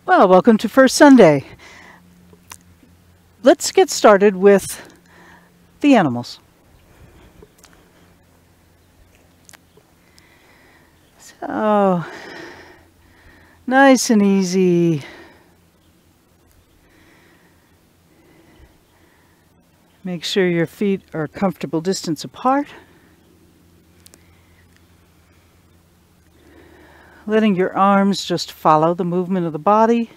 Well, welcome to First Sunday. Let's get started with the animals. So, nice and easy. Make sure your feet are a comfortable distance apart. Letting your arms just follow the movement of the body.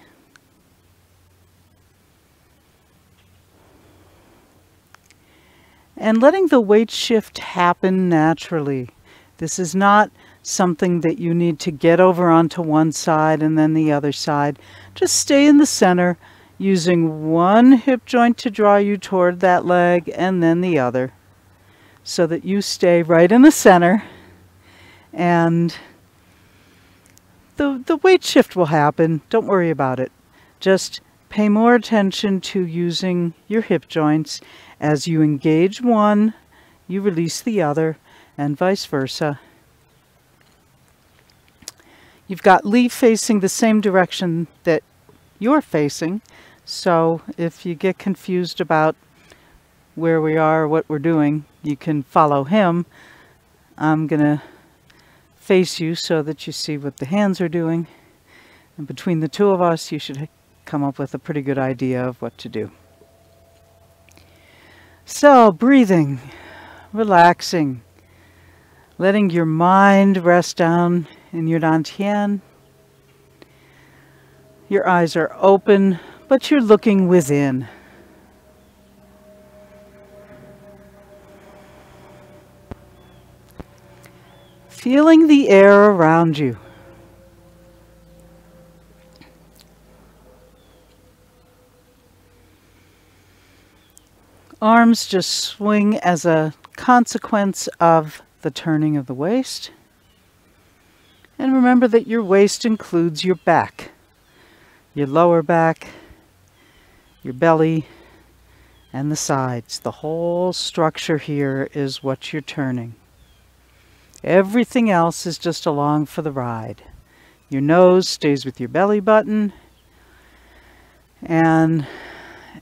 And letting the weight shift happen naturally. This is not something that you need to get over onto one side and then the other side. Just stay in the center, using one hip joint to draw you toward that leg and then the other, so that you stay right in the center, and the weight shift will happen. Don't worry about it. Just pay more attention to using your hip joints. As you engage one, you release the other, and vice versa. You've got Lee facing the same direction that you're facing, so if you get confused about where we are or what we're doing, you can follow him. I'm going to face you so that you see what the hands are doing, and between the two of us you should come up with a pretty good idea of what to do. So, breathing, relaxing, letting your mind rest down in your dantian. Your eyes are open, but you're looking within. Feeling the air around you. Arms just swing as a consequence of the turning of the waist. And remember that your waist includes your back, your lower back, your belly, and the sides. The whole structure here is what you're turning. Everything else is just along for the ride. Your nose stays with your belly button, and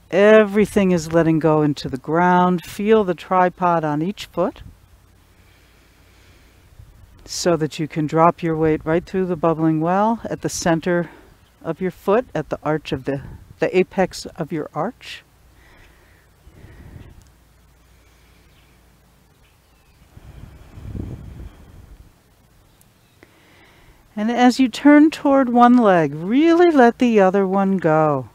everything is letting go into the ground. Feel the tripod on each foot so that you can drop your weight right through the bubbling well at the center of your foot, at the arch of the apex of your arch. And as you turn toward one leg, really let the other one go.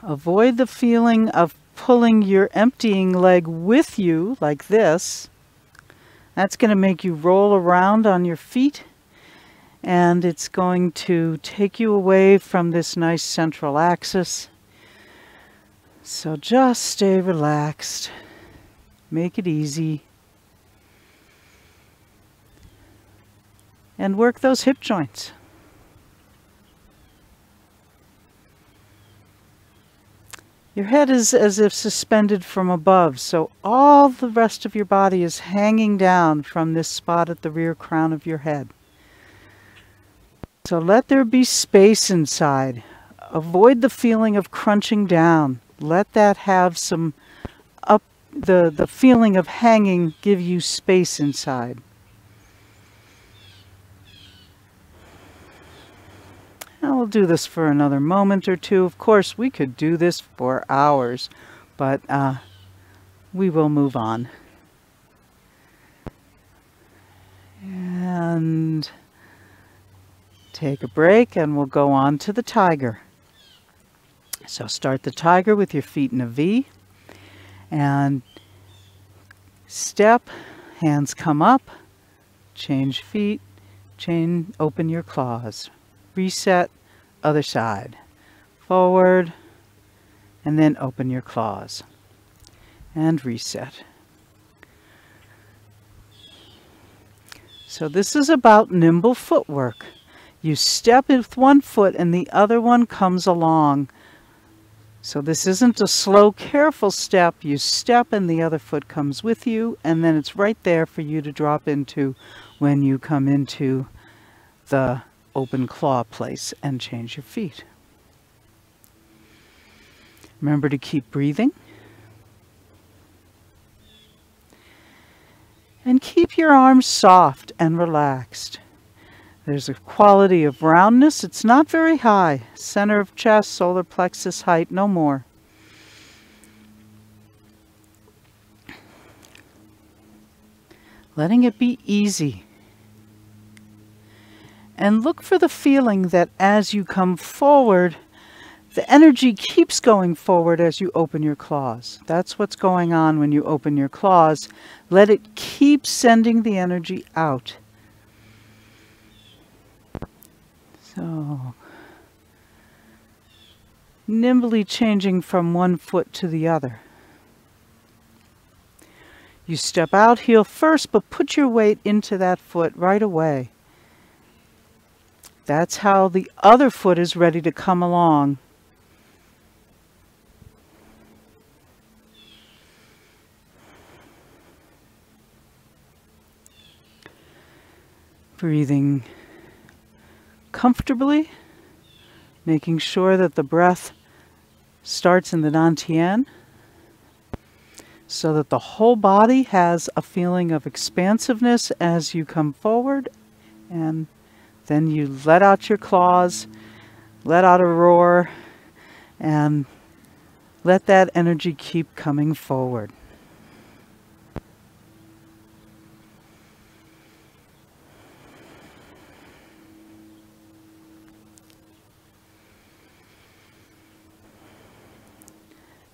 Avoid the feeling of pulling your emptying leg with you like this. That's going to make you roll around on your feet, and it's going to take you away from this nice central axis. So just stay relaxed. Make it easy. And work those hip joints. Your head is as if suspended from above, so all the rest of your body is hanging down from this spot at the rear crown of your head. So let there be space inside. Avoid the feeling of crunching down. Let that have some up, the feeling of hanging, give you space inside. And we'll do this for another moment or two. Of course, we could do this for hours, but we will move on. And take a break, and we'll go on to the tiger. So start the tiger with your feet in a V, and step, hands come up, change feet, open your claws. Reset, other side, forward, and then open your claws, and reset. So this is about nimble footwork. You step with one foot and the other one comes along So this isn't a slow, careful step. You step and the other foot comes with you, and then it's right there for you to drop into when you come into the open claw place and change your feet. Remember to keep breathing. And keep your arms soft and relaxed. There's a quality of roundness. It's not very high. Center of chest, solar plexus height, no more. Letting it be easy. And look for the feeling that as you come forward, the energy keeps going forward as you open your claws. That's what's going on when you open your claws. Let it keep sending the energy out. So, nimbly changing from one foot to the other. You step out heel first, but put your weight into that foot right away. That's how the other foot is ready to come along. Breathing comfortably, making sure that the breath starts in the dantian so that the whole body has a feeling of expansiveness as you come forward, and then you let out your claws, let out a roar, and let that energy keep coming forward.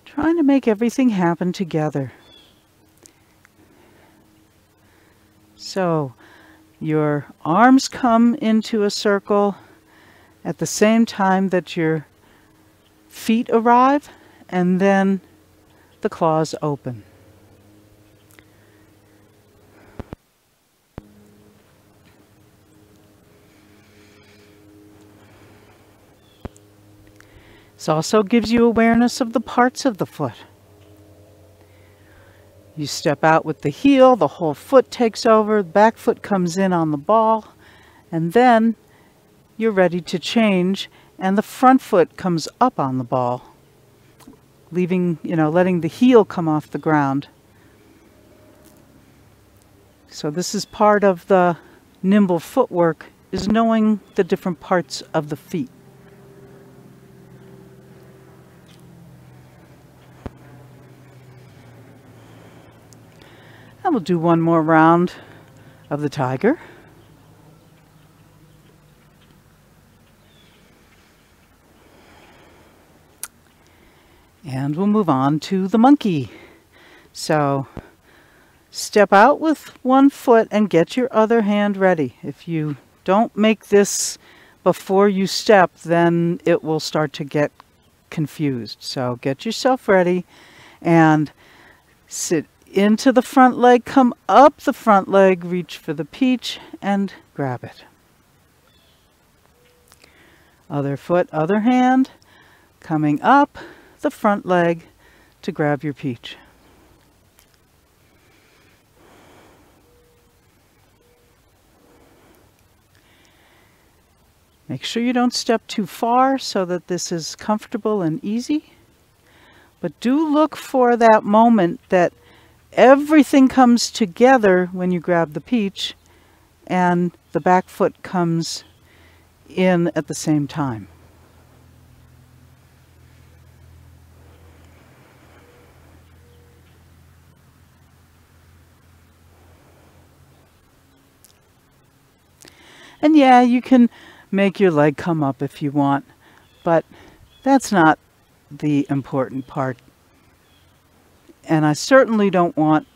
Trying to make everything happen together. So your arms come into a circle at the same time that your feet arrive, and then the claws open. This also gives you awareness of the parts of the foot. You step out with the heel, the whole foot takes over, the back foot comes in on the ball, and then you're ready to change, and the front foot comes up on the ball, leaving, letting the heel come off the ground. So this is part of the nimble footwork, is knowing the different parts of the feet. And we'll do one more round of the tiger. And we'll move on to the monkey. So step out with one foot and get your other hand ready. If you don't make this before you step, then it will start to get confused. So get yourself ready and sit into the front leg, come up the front leg, reach for the peach and grab it. Other foot, other hand, coming up the front leg to grab your peach. Make sure you don't step too far so that this is comfortable and easy. But do look for that moment that everything comes together when you grab the peach and the back foot comes in at the same time. And yeah, you can make your leg come up if you want, but that's not the important part. And I certainly don't want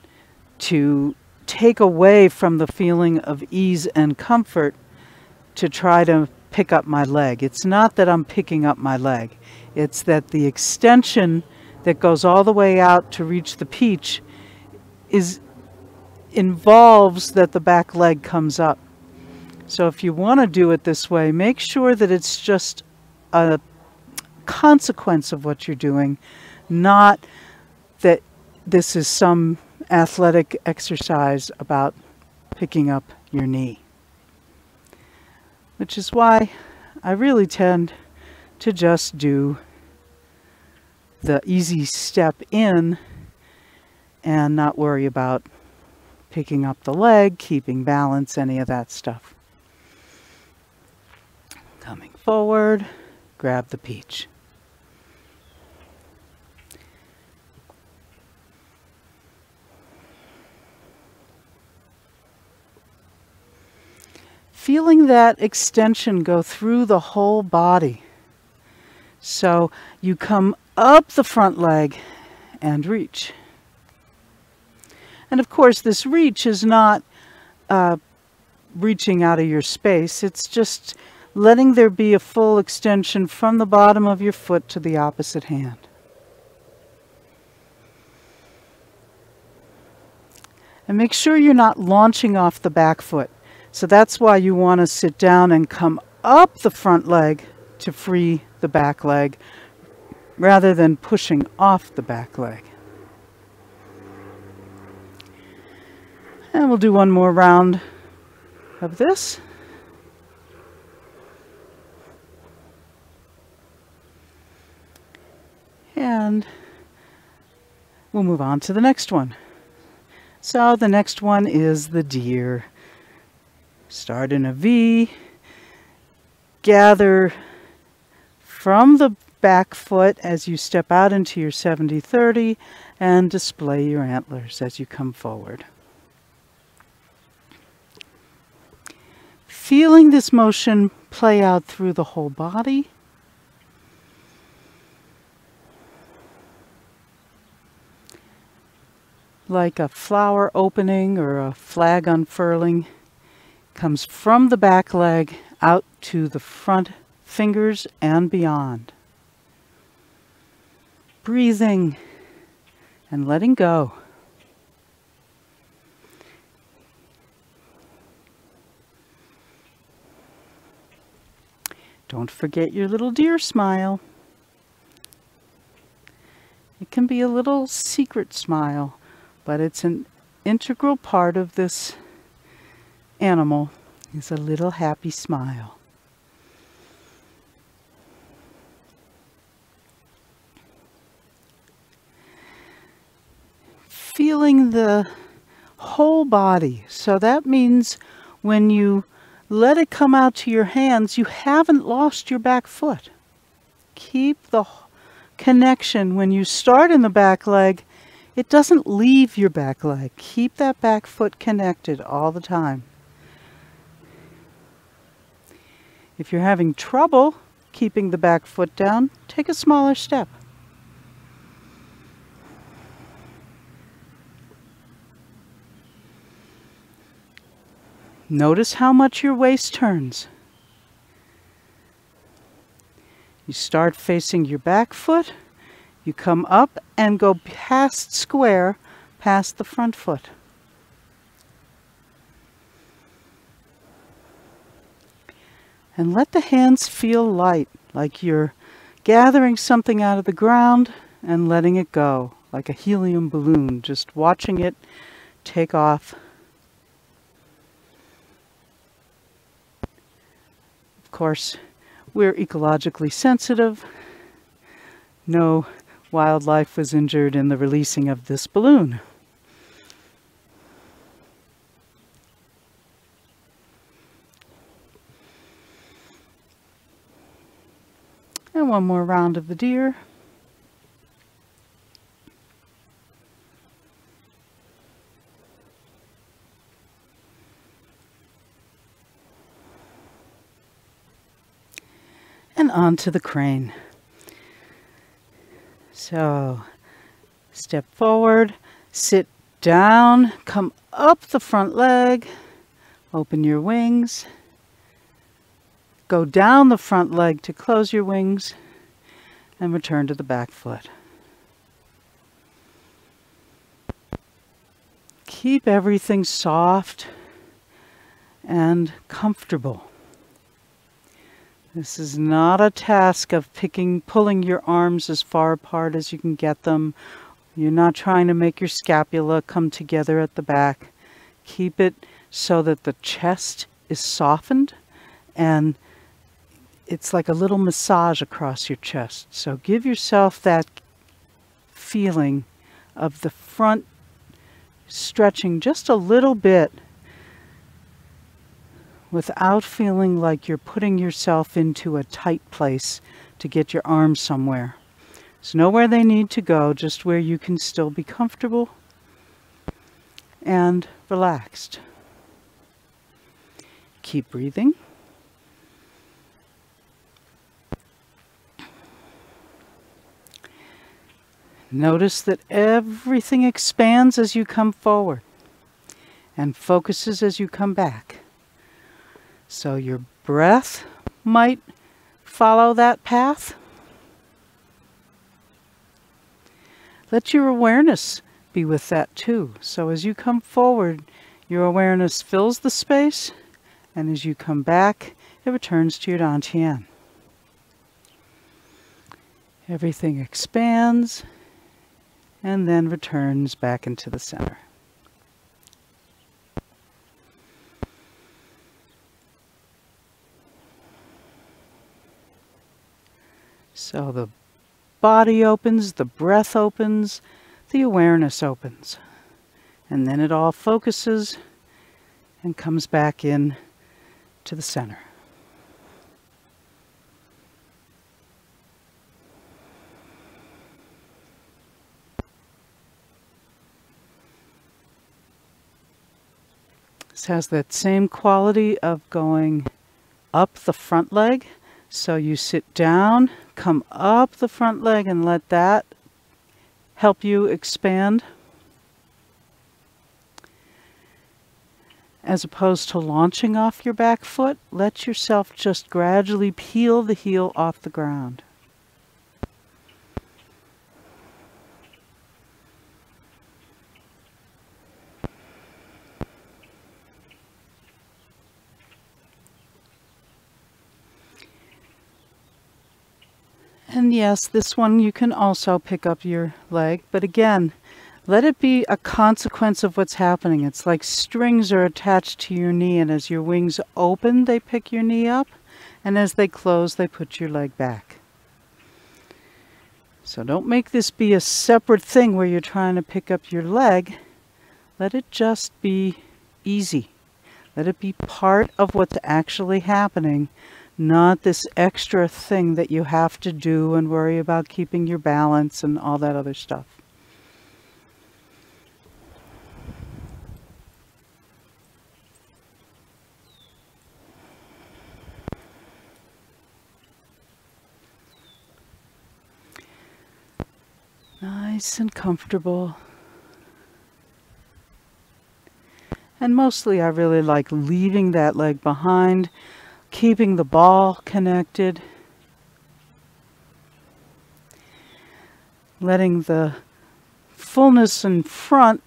to take away from the feeling of ease and comfort to try to pick up my leg. It's not that I'm picking up my leg. It's that the extension that goes all the way out to reach the peach involves that the back leg comes up. So if you want to do it this way, make sure that it's just a consequence of what you're doing, not that this is some athletic exercise about picking up your knee. Which is why I really tend to just do the easy step in and not worry about picking up the leg, keeping balance, any of that stuff. Coming forward, grab the peach. Feeling that extension go through the whole body. So you come up the front leg and reach. And of course, this reach is not reaching out of your space. It's just letting there be a full extension from the bottom of your foot to the opposite hand. And make sure you're not launching off the back foot. So that's why you want to sit down and come up the front leg to free the back leg rather than pushing off the back leg. And we'll do one more round of this. And we'll move on to the next one. So the next one is the deer. Start in a V, gather from the back foot as you step out into your 70-30 and display your antlers as you come forward. Feeling this motion play out through the whole body. Like a flower opening or a flag unfurling. Comes from the back leg out to the front fingers and beyond. Breathing and letting go. Don't forget your little deer smile. It can be a little secret smile, but it's an integral part of this animal is a little happy smile. Feeling the whole body. So that means when you let it come out to your hands, you haven't lost your back foot. Keep the connection. When you start in the back leg, it doesn't leave your back leg. Keep that back foot connected all the time. If you're having trouble keeping the back foot down, take a smaller step. Notice how much your waist turns. You start facing your back foot, you come up and go past square, past the front foot. And let the hands feel light, like you're gathering something out of the ground and letting it go, like a helium balloon, just watching it take off. Of course, we're ecologically sensitive. No wildlife was injured in the releasing of this balloon. And one more round of the deer. And on to the crane. So, step forward, sit down, come up the front leg, open your wings. Go down the front leg to close your wings and return to the back foot. Keep everything soft and comfortable. This is not a task of pulling your arms as far apart as you can get them. You're not trying to make your scapula come together at the back. Keep it so that the chest is softened and it's like a little massage across your chest. So give yourself that feeling of the front stretching just a little bit without feeling like you're putting yourself into a tight place to get your arms somewhere. So know where they need to go, just where you can still be comfortable and relaxed. Keep breathing. Notice that everything expands as you come forward and focuses as you come back. So your breath might follow that path. Let your awareness be with that too. So as you come forward, your awareness fills the space, and as you come back, it returns to your dantian. Everything expands and then returns back into the center. So the body opens, the breath opens, the awareness opens. And then it all focuses and comes back in to the center. This has that same quality of going up the front leg. So you sit down, come up the front leg and let that help you expand. As opposed to launching off your back foot, let yourself just gradually peel the heel off the ground. And yes, this one you can also pick up your leg, but again, let it be a consequence of what's happening. It's like strings are attached to your knee, and as your wings open, they pick your knee up, and as they close, they put your leg back. So don't make this be a separate thing where you're trying to pick up your leg. Let it just be easy. Let it be part of what's actually happening. Not this extra thing that you have to do and worry about keeping your balance and all that other stuff. Nice and comfortable. And mostly I really like leaving that leg behind, keeping the ball connected, letting the fullness in front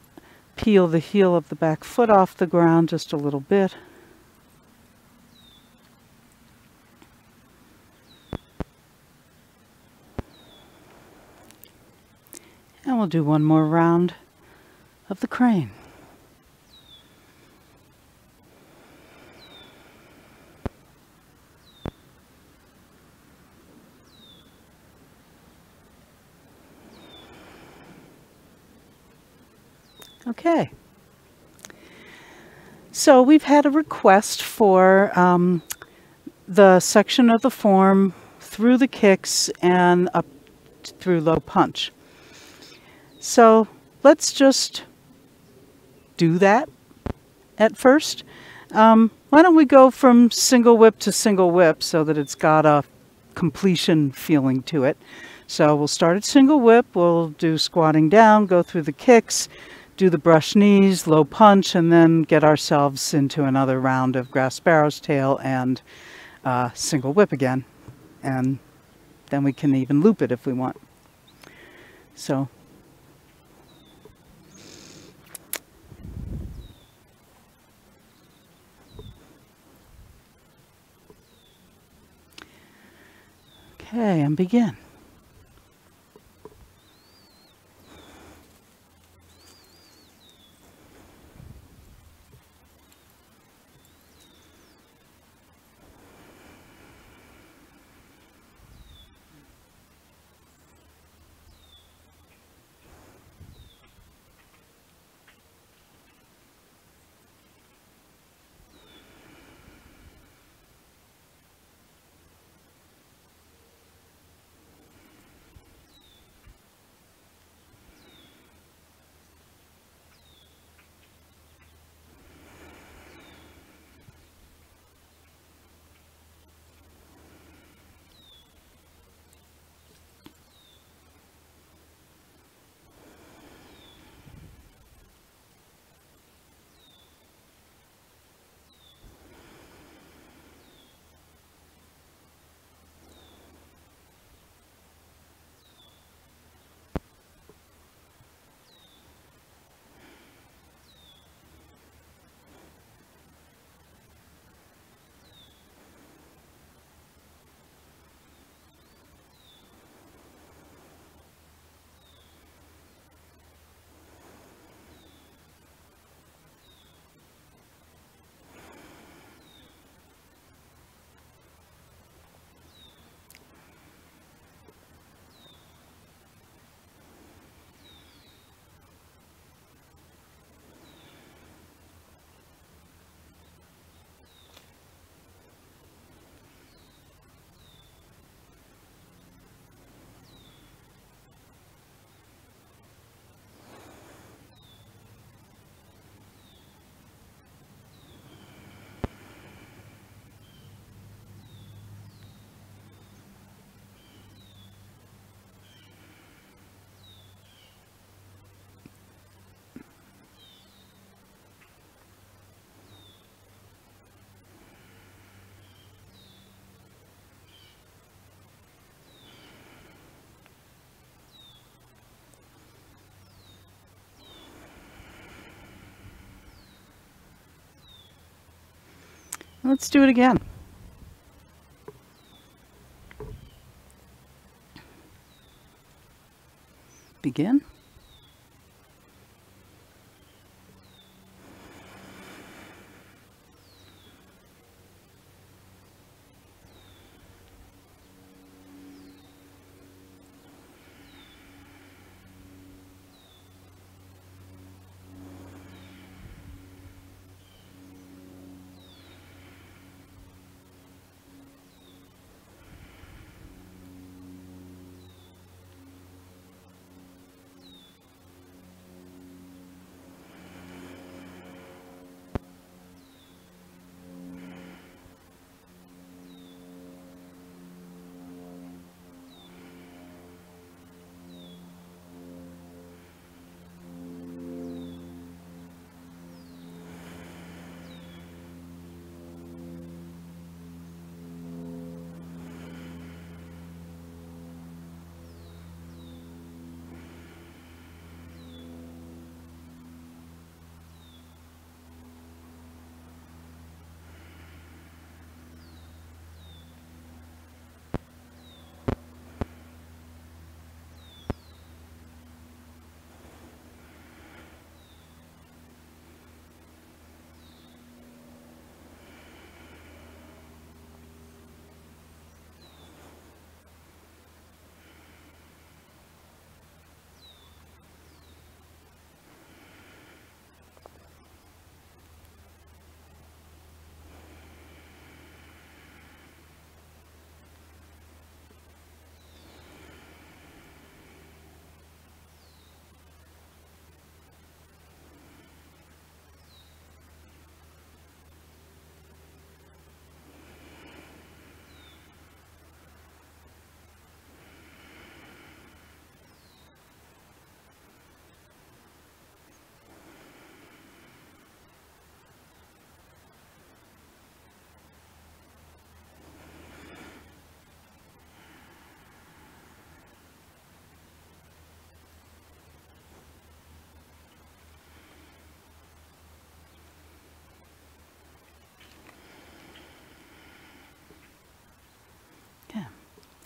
peel the heel of the back foot off the ground just a little bit. And we'll do one more round of the crane. Okay, so we've had a request for the section of the form through the kicks and up through low punch. So let's just do that at first. Why don't we go from single whip to single whip so that it's got a completion feeling to it. So we'll start at single whip, we'll do squatting down, go through the kicks, do the brush knees, low punch, and then get ourselves into another round of grass sparrow's tail and single whip again. And then we can even loop it if we want. So Okay, and begin. Let's do it again. Begin.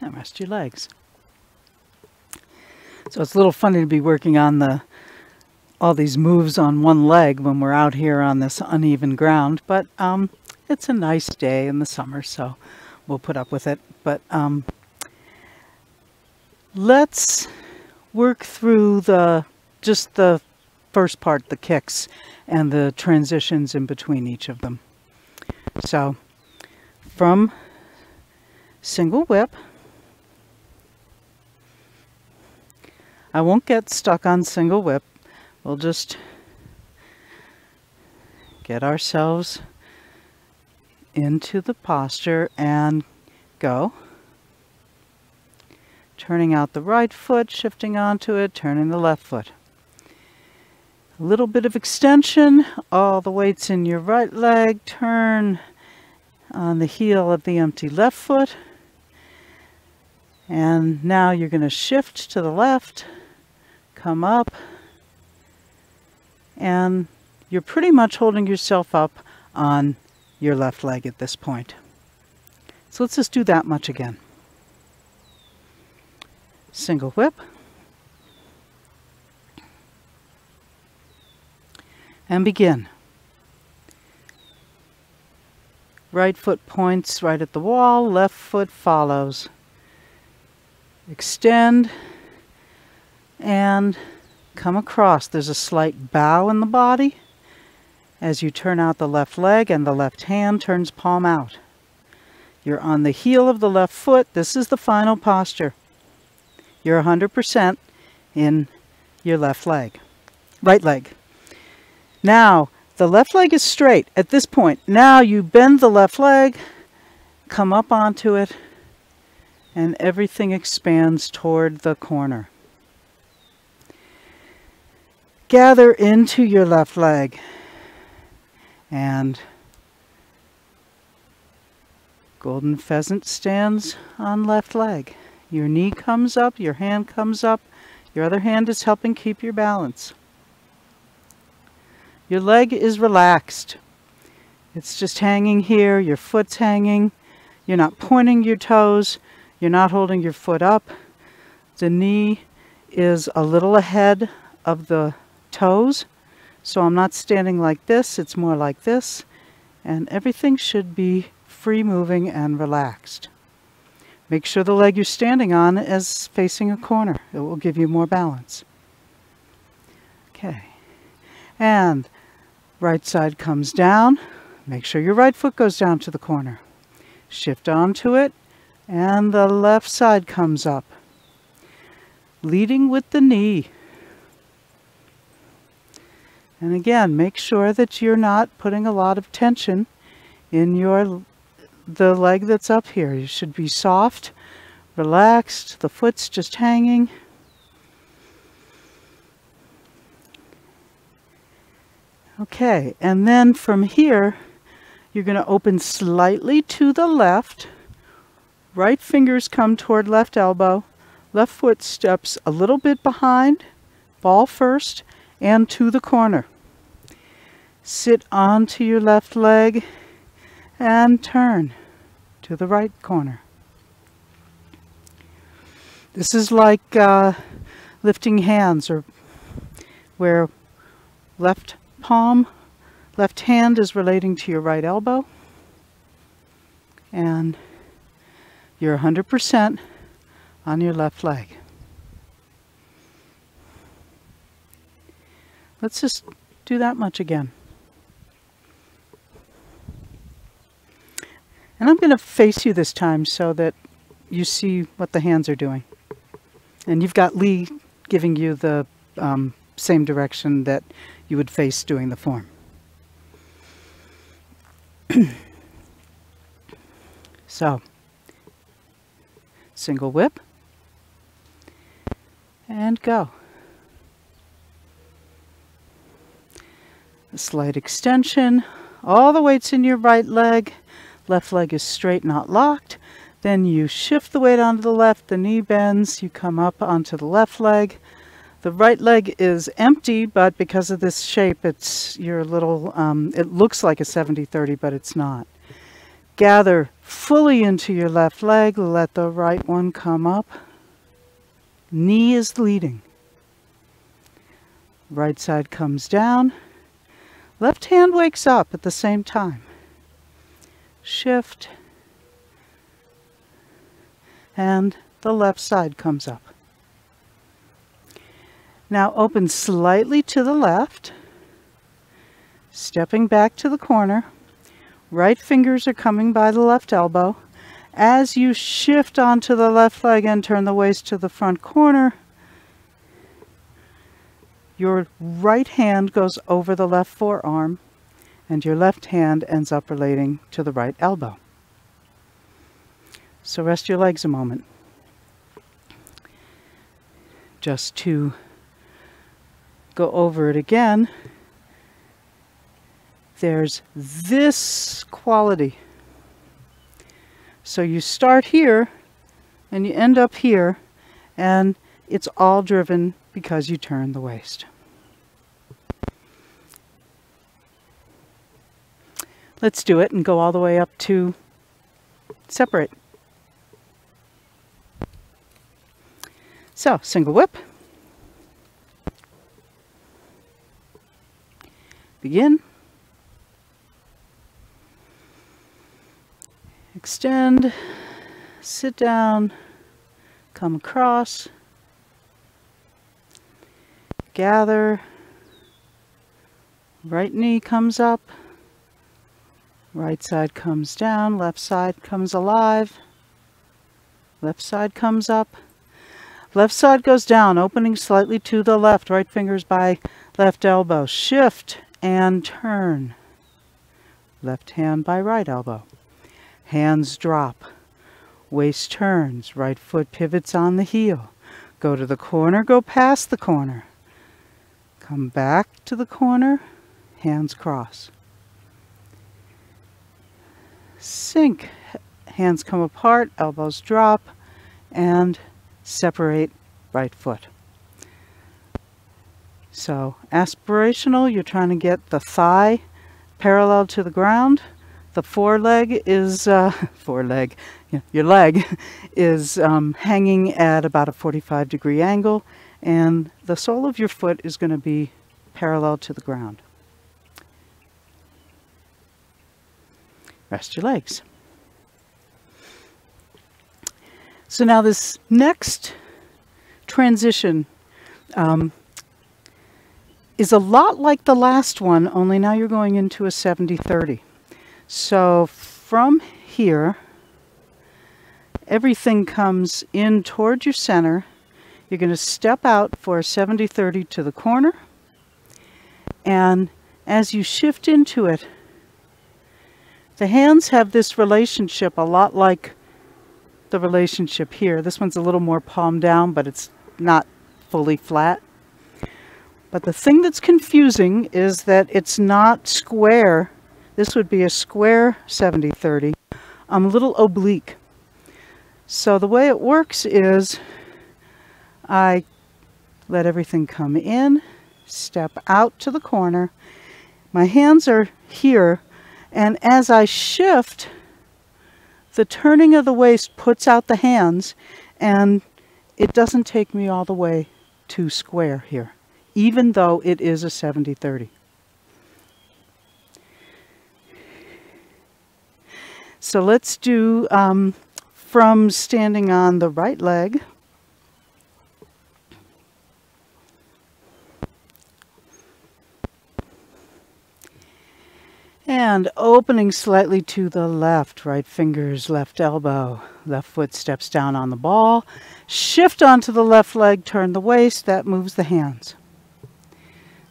And rest your legs. So it's a little funny to be working on all these moves on one leg when we're out here on this uneven ground, but it's a nice day in the summer, so we'll put up with it. But let's work through just the first part, the kicks, and the transitions in between each of them. So from single whip, I won't get stuck on single whip. We'll just get ourselves into the posture and go. Turning out the right foot, shifting onto it, turning the left foot. A little bit of extension, all the weight's in your right leg, turn on the heel of the empty left foot. And now you're going to shift to the left, come up, and you're pretty much holding yourself up on your left leg at this point. So let's just do that much again. Single whip. And begin. Right foot points right at the wall, left foot follows. Extend and come across. There's a slight bow in the body as you turn out the left leg and the left hand turns palm out. You're on the heel of the left foot. This is the final posture. You're 100% in your left leg, right leg. Now, the left leg is straight at this point. Now you bend the left leg, come up onto it, and everything expands toward the corner. Gather into your left leg and golden pheasant stands on left leg. Your knee comes up, your hand comes up, your other hand is helping keep your balance. Your leg is relaxed. It's just hanging here, your foot's hanging. You're not pointing your toes, you're not holding your foot up. The knee is a little ahead of the toes, so I'm not standing like this, it's more like this, and everything should be free moving and relaxed. Make sure the leg you're standing on is facing a corner. It will give you more balance. Okay, and right side comes down. Make sure your right foot goes down to the corner. Shift onto it, and the left side comes up. Leading with the knee. And again, make sure that you're not putting a lot of tension in the leg that's up here. You should be soft, relaxed, the foot's just hanging. Okay, and then from here, you're going to open slightly to the left. Right fingers come toward left elbow. Left foot steps a little bit behind, ball first, and to the corner. Sit onto your left leg and turn to the right corner. This is like lifting hands, or where left hand is relating to your right elbow, and you're 100% on your left leg. Let's just do that much again. And I'm going to face you this time so that you see what the hands are doing. And you've got Lee giving you the same direction that you would face doing the form. So, single whip, and go. A slight extension, all the weight's in your right leg, left leg is straight, not locked. Then you shift the weight onto the left, the knee bends, you come up onto the left leg. The right leg is empty, but because of this shape, it's your little, it looks like a 70-30, but it's not. Gather fully into your left leg. Let the right one come up. Knee is leading. Right side comes down. Left hand wakes up at the same time. Shift. And the left side comes up. Now open slightly to the left. Stepping back to the corner. Right fingers are coming by the left elbow. As you shift onto the left leg and turn the waist to the front corner, your right hand goes over the left forearm and your left hand ends up relating to the right elbow. So rest your legs a moment. Just to go over it again, there's this quality. So you start here and you end up here, and it's all driven because you turn the waist. Let's do it and go all the way up to separate. So, single whip. Begin. Extend, sit down, come across, gather, right knee comes up, right side comes down, left side comes alive, left side comes up, left side goes down, opening slightly to the left, right fingers by left elbow, shift and turn, left hand by right elbow. Hands drop, waist turns, right foot pivots on the heel. Go to the corner, go past the corner. Come back to the corner, hands cross. Sink, hands come apart, elbows drop, and separate right foot. So aspirational, you're trying to get the thigh parallel to the ground. The foreleg is, your leg is hanging at about a 45-degree angle, and the sole of your foot is going to be parallel to the ground. Rest your legs. So now this next transition is a lot like the last one, only now you're going into a 70-30. So from here, everything comes in toward your center. You're going to step out for a 70-30 to the corner. And as you shift into it, the hands have this relationship a lot like the relationship here. This one's a little more palm down, but it's not fully flat. But the thing that's confusing is that it's not square. This would be a square 70-30, a little oblique. So the way it works is I let everything come in, step out to the corner. My hands are here, and as I shift, the turning of the waist puts out the hands, and it doesn't take me all the way to square here, even though it is a 70-30. So let's do from standing on the right leg. And opening slightly to the left, right fingers, left elbow, left foot steps down on the ball. Shift onto the left leg, turn the waist, that moves the hands.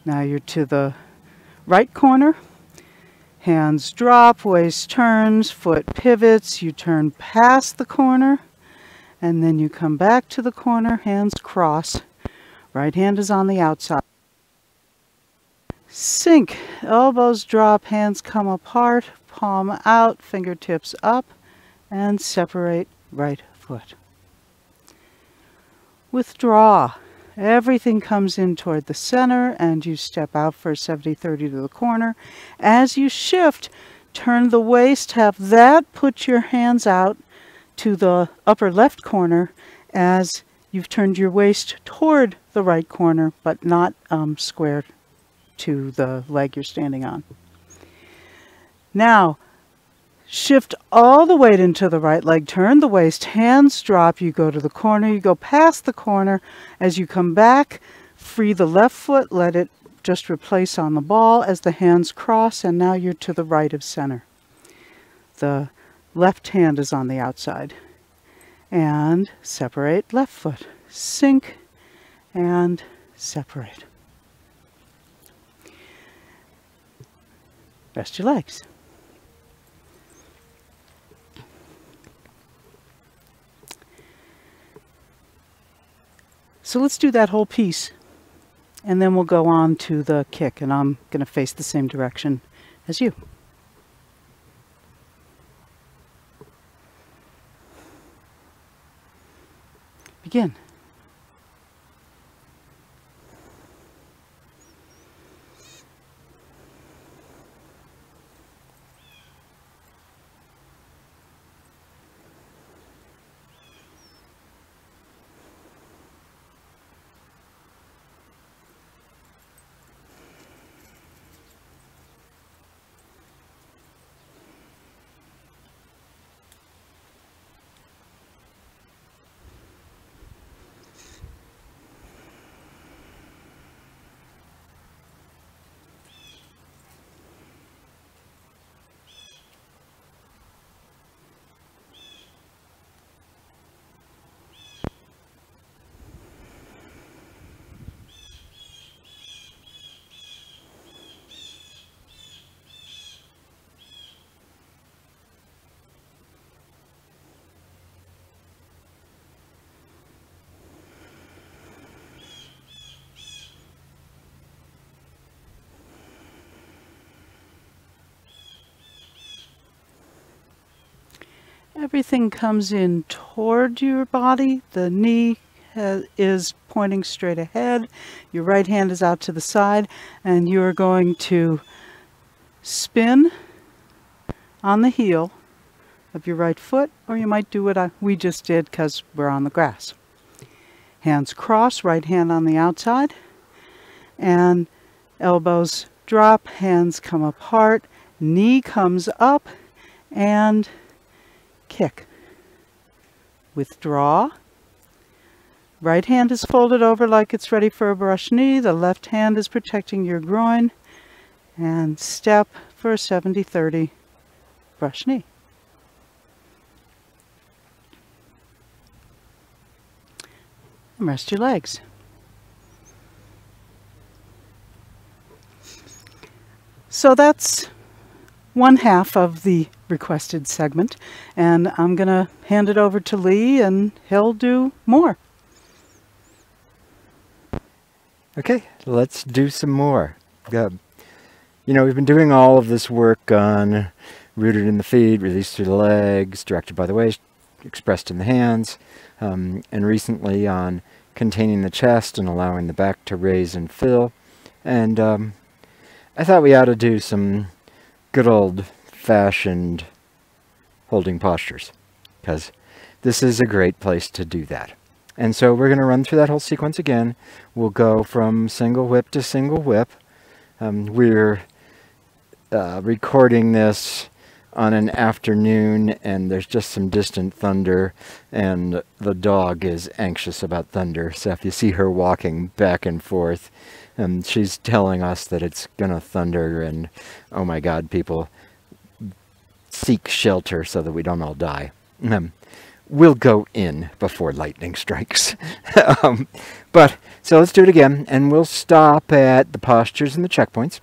Now you're to the right corner. Hands drop, waist turns, foot pivots, you turn past the corner, and then you come back to the corner, hands cross. Right hand is on the outside. Sink, elbows drop, hands come apart, palm out, fingertips up, and separate right foot. Withdraw. Everything comes in toward the center, and you step out for a 70-30 to the corner. As you shift, Turn the waist, have that, put your hands out to the upper left corner as you've turned your waist toward the right corner, but not square to the leg you're standing on. Now, shift all the weight into the right leg, turn the waist, hands drop, you go to the corner, you go past the corner. As you come back, free the left foot, let it just replace on the ball as the hands cross, and now you're to the right of center. The left hand is on the outside. And separate left foot. Sink and separate. Rest your legs. So let's do that whole piece. And then we'll go on to the kick, and I'm going to face the same direction as you. Begin. Everything comes in toward your body. The knee is pointing straight ahead. Your right hand is out to the side, and you're going to spin on the heel of your right foot, or you might do what we just did because we're on the grass. Hands cross, right hand on the outside, and elbows drop, hands come apart, knee comes up, and kick. Withdraw. Right hand is folded over like it's ready for a brush knee. The left hand is protecting your groin. And step for a 70-30 brush knee. And rest your legs. So that's one half of the requested segment, and I'm going to hand it over to Lee, and he'll do more. Okay, let's do some more. You know, we've been doing all of this work on rooted in the feet, released through the legs, directed by the waist, expressed in the hands, and recently on containing the chest and allowing the back to raise and fill. And I thought we ought to do some good old-fashioned holding postures, because this is a great place to do that. And so we're going to run through that whole sequence again. We'll go from single whip to single whip. We're recording this on an afternoon, and there's just some distant thunder, and the dog is anxious about thunder. So if you see her walking back and forth, she's telling us that it's gonna thunder, and oh my God, people, seek shelter so that we don't all die. We'll go in before lightning strikes. So let's do it again, and we'll stop at the postures and the checkpoints.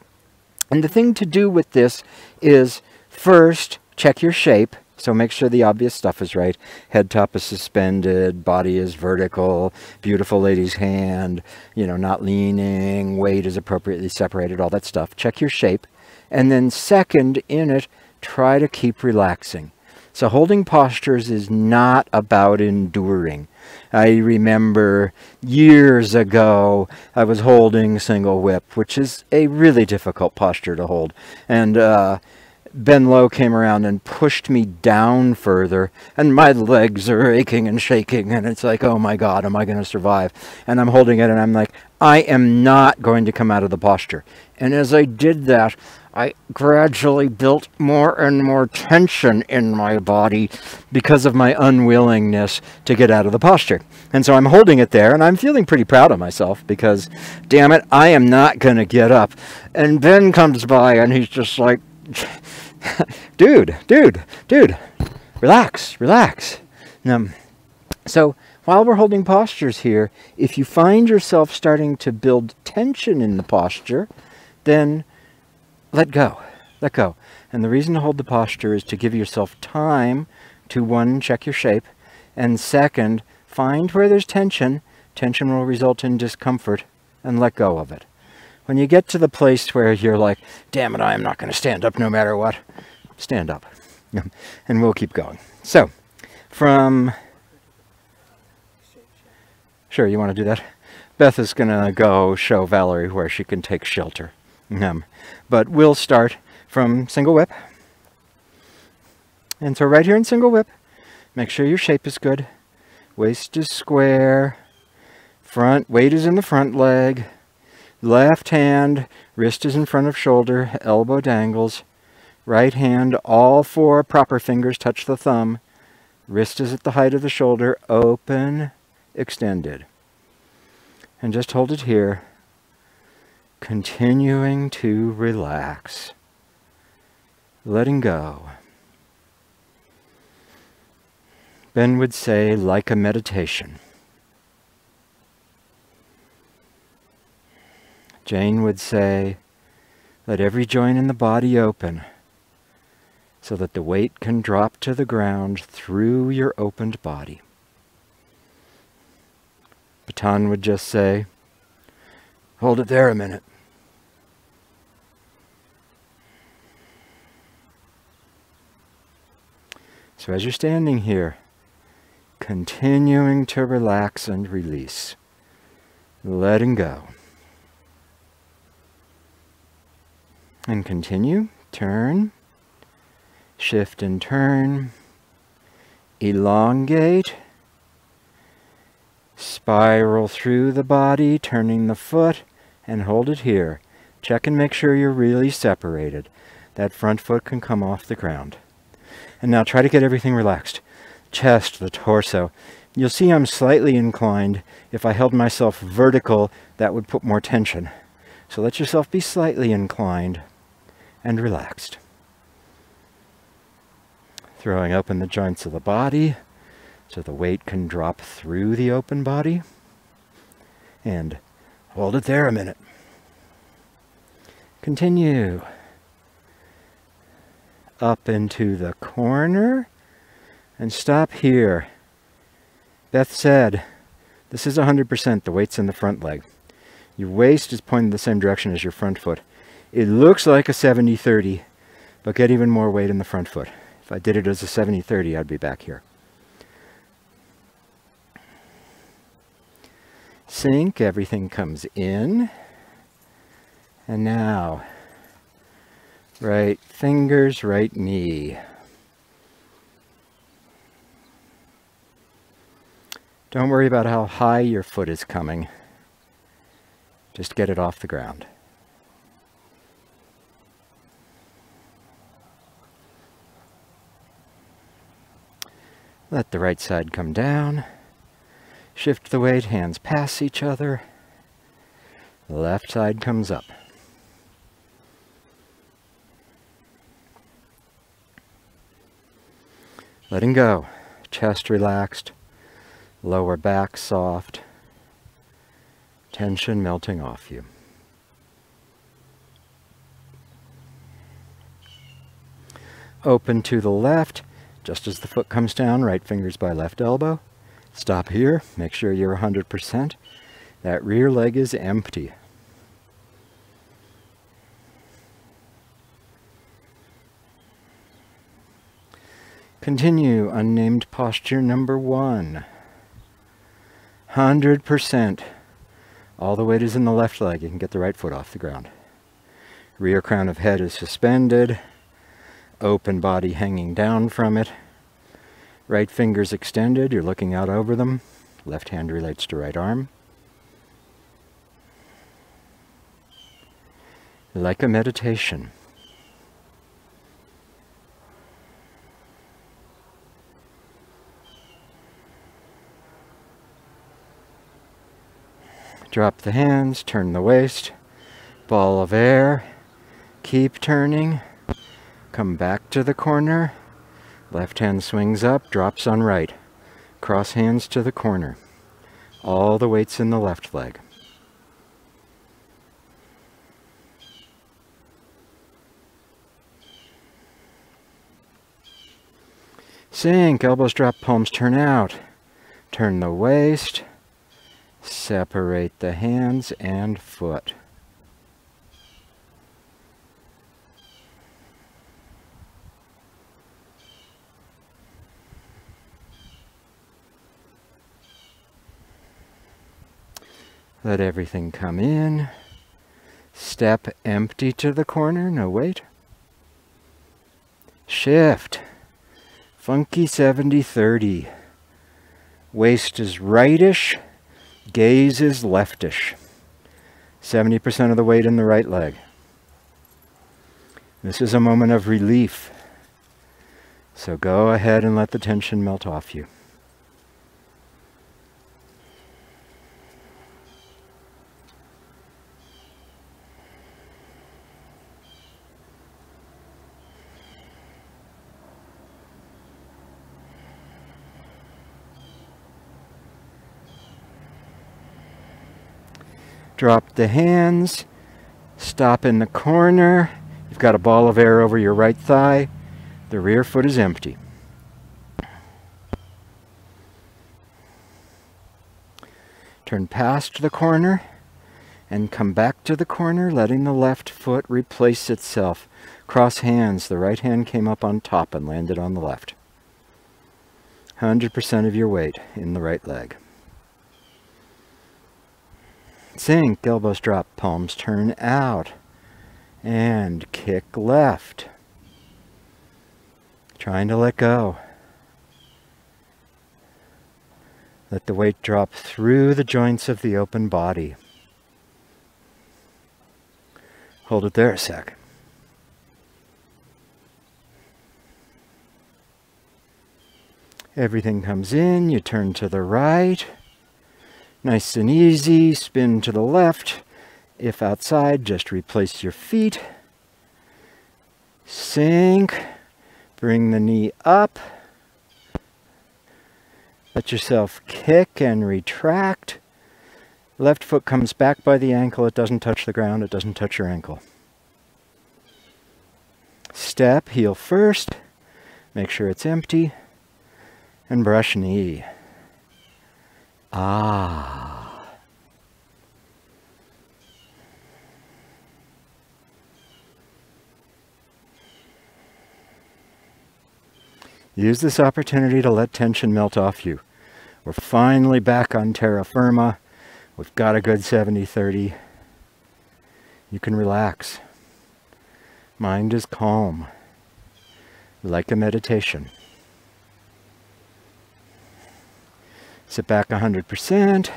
And the thing to do with this is first check your shape. So make sure the obvious stuff is right. Head top is suspended, body is vertical, beautiful lady's hand, you know, not leaning, weight is appropriately separated, all that stuff. Check your shape. And then second, in it, try to keep relaxing. So holding postures is not about enduring. I remember years ago, I was holding single whip, which is a really difficult posture to hold. And Ben Low came around and pushed me down further, and my legs are aching and shaking, and it's like, oh my God, am I going to survive? And I'm holding it, and I'm like, I am not going to come out of the posture. And as I did that, I gradually built more and more tension in my body because of my unwillingness to get out of the posture. And so I'm holding it there, and I'm feeling pretty proud of myself because, damn it, I am not going to get up. And Ben comes by, and he's just like, dude, relax. So while we're holding postures here, if you find yourself starting to build tension in the posture, then let go. And the reason to hold the posture is to give yourself time to, one, check your shape, and second, find where there's tension. Tension will result in discomfort, and let go of it. When you get to the place where you're like, damn it, I am not going to stand up no matter what, stand up. And we'll keep going. So, Sure, you want to do that? Beth is going to go show Valerie where she can take shelter. But we'll start from single whip. And so right here in single whip, make sure your shape is good. Waist is square. Front, weight is in the front leg. Left hand, wrist is in front of shoulder, elbow dangles. Right hand, all four proper fingers touch the thumb. Wrist is at the height of the shoulder, open, extended. And just hold it here, continuing to relax, letting go. Ben would say, like a meditation. Jane would say, let every joint in the body open so that the weight can drop to the ground through your opened body. Baton would just say, hold it there a minute. So as you're standing here, continuing to relax and release, letting go. And continue, turn, shift and turn, elongate, spiral through the body, turning the foot, and hold it here. Check and make sure you're really separated. That front foot can come off the ground. And now try to get everything relaxed. Chest, the torso. You'll see I'm slightly inclined. If I held myself vertical, that would put more tension. So let yourself be slightly inclined and relaxed. Throwing open the joints of the body so the weight can drop through the open body. And hold it there a minute. Continue. Up into the corner and stop here. Beth said, this is 100%, the weight's in the front leg. Your waist is pointed the same direction as your front foot. It looks like a 70-30, but get even more weight in the front foot. If I did it as a 70-30, I'd be back here. Sink, everything comes in. And now, right fingers, right knee. Don't worry about how high your foot is coming. Just get it off the ground. Let the right side come down. Shift the weight, hands pass each other. The left side comes up. Letting go. Chest relaxed. Lower back soft. Tension melting off you. Open to the left. Just as the foot comes down, right fingers by left elbow. Stop here. Make sure you're 100%. That rear leg is empty. Continue unnamed posture number 1. 100%. All the weight is in the left leg. You can get the right foot off the ground. Rear crown of head is suspended. open body hanging down from it. Right finger's extended, you're looking out over them. Left hand relates to right arm. Like a meditation. Drop the hands, turn the waist, ball of air, keep turning, come back to the corner, left hand swings up, drops on right, cross hands to the corner, all the weight's in the left leg. Sink, elbows drop, palms turn out, turn the waist, separate the hands and foot. Let everything come in. Step empty to the corner, no weight. Shift. Funky 70-30. Waist is rightish. Gaze is leftish. 70% of the weight in the right leg. This is a moment of relief. So go ahead and let the tension melt off you. Drop the hands, stop in the corner. You've got a ball of air over your right thigh. The rear foot is empty. Turn past the corner and come back to the corner, letting the left foot replace itself. Cross hands. The right hand came up on top and landed on the left. 100% of your weight in the right leg. Sink, elbows drop, palms turn out, and kick left. Trying to let go. Let the weight drop through the joints of the open body. Hold it there a sec. Everything comes in, you turn to the right. Nice and easy, spin to the left. If outside, just replace your feet. Sink, bring the knee up. Let yourself kick and retract. Left foot comes back by the ankle. It doesn't touch the ground. It doesn't touch your ankle. Step, heel first. Make sure it's empty. And brush knee. Ah. Use this opportunity to let tension melt off you. We're finally back on terra firma. We've got a good 70-30. You can relax. Mind is calm, like a meditation. Sit back 100%,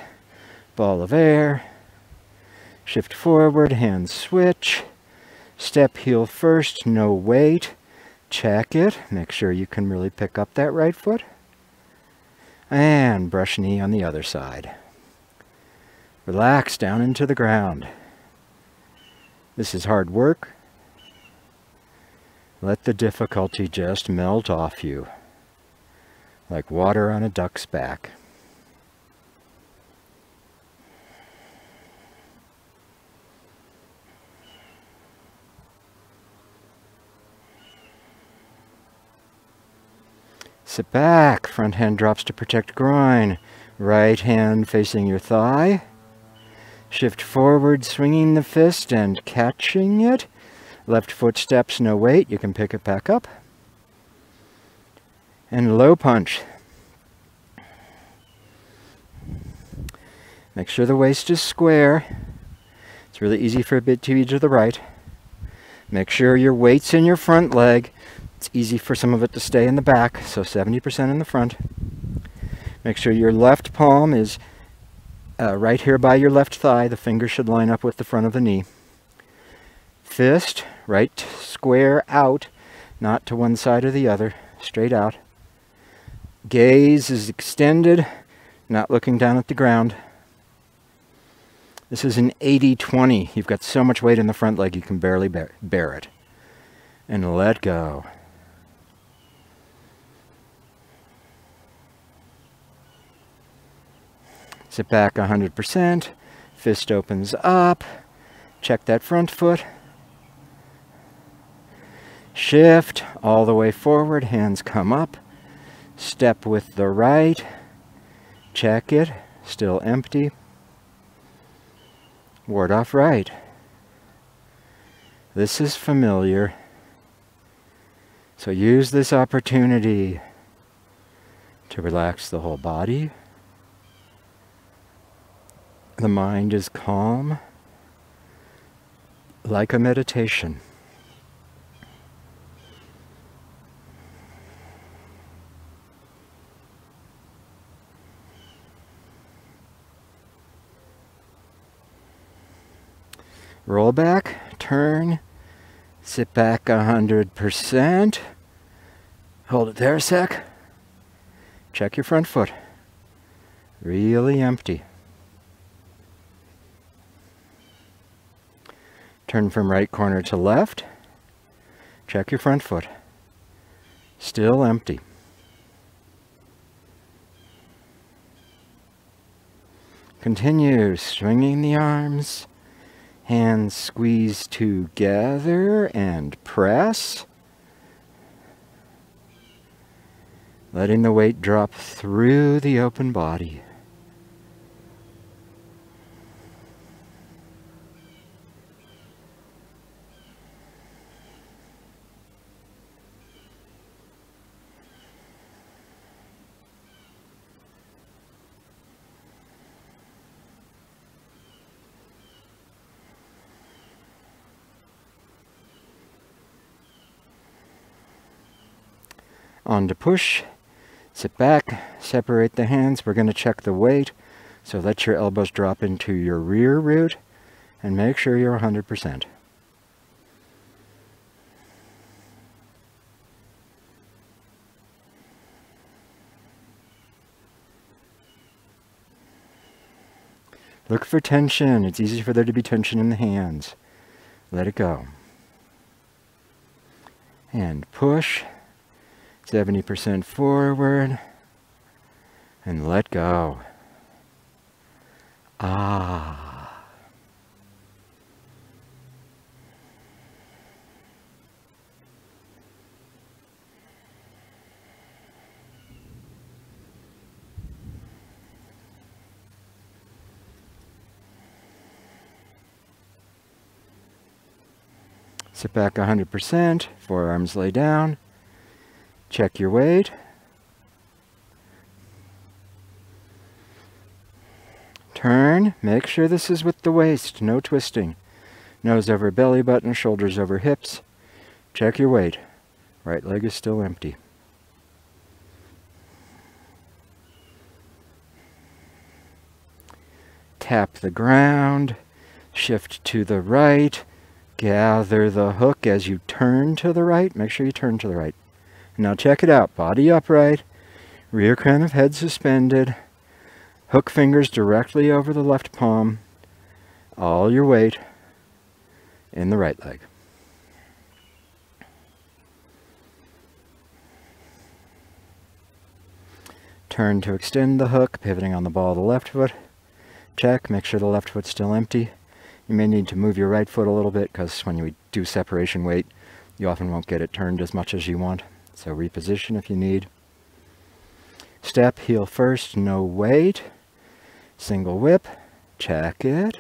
ball of air, shift forward, hands switch, step heel first, no weight, check it, make sure you can really pick up that right foot, and brush knee on the other side. Relax down into the ground. This is hard work. Let the difficulty just melt off you, like water on a duck's back. Sit back, front hand drops to protect groin, right hand facing your thigh. Shift forward, swinging the fist and catching it. Left foot steps, no weight, you can pick it back up. And low punch. Make sure the waist is square. It's really easy for a bit to be to the right. Make sure your weight's in your front leg. It's easy for some of it to stay in the back, so 70% in the front. Make sure your left palm is right here by your left thigh. The finger should line up with the front of the knee. Fist, right square out, not to one side or the other, straight out. Gaze is extended, not looking down at the ground. This is an 80-20. You've got so much weight in the front leg you can barely bear it. And let go. Sit back 100%. Fist opens up. Check that front foot. Shift all the way forward. Hands come up. Step with the right. Check it. Still empty. Ward off right. This is familiar. So use this opportunity to relax the whole body. The mind is calm, like a meditation. Roll back, turn, sit back 100%. Hold it there a sec. Check your front foot. Really empty. Turn from right corner to left. Check your front foot. Still empty. Continue swinging the arms. Hands squeeze together and press. Letting the weight drop through the open body. On to push, sit back, separate the hands. We're going to check the weight, so let your elbows drop into your rear root and make sure you're 100%. Look for tension. It's easy for there to be tension in the hands. Let it go. And push. 70% forward, and let go. Ah. Sit back 100%, forearms lay down. Check your weight. Turn. Make sure this is with the waist. No twisting. Nose over belly button, shoulders over hips. Check your weight. Right leg is still empty. Tap the ground. Shift to the right. Gather the hook as you turn to the right. Make sure you turn to the right. Now check it out. Body upright, rear crown of head suspended, hook fingers directly over the left palm, all your weight in the right leg. Turn to extend the hook, pivoting on the ball of the left foot. Check, make sure the left foot's still empty. You may need to move your right foot a little bit because when you do separation weight, you often won't get it turned as much as you want. So reposition if you need. Step, heel first, no weight. Single whip, check it.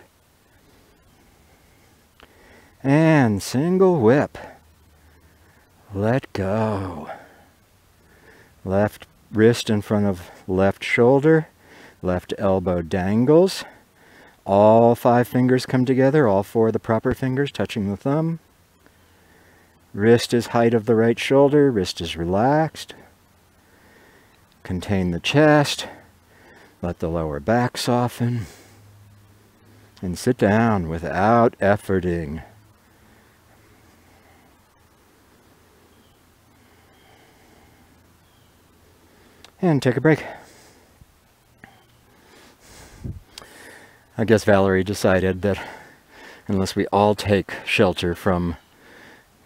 And single whip. Let go. Left wrist in front of left shoulder. Left elbow dangles. All 5 fingers come together, all 4 of the proper fingers touching the thumb. Wrist is height of the right shoulder, wrist is relaxed. Contain the chest, let the lower back soften, and sit down without efforting. And take a break. I guess Valerie decided that unless we all take shelter from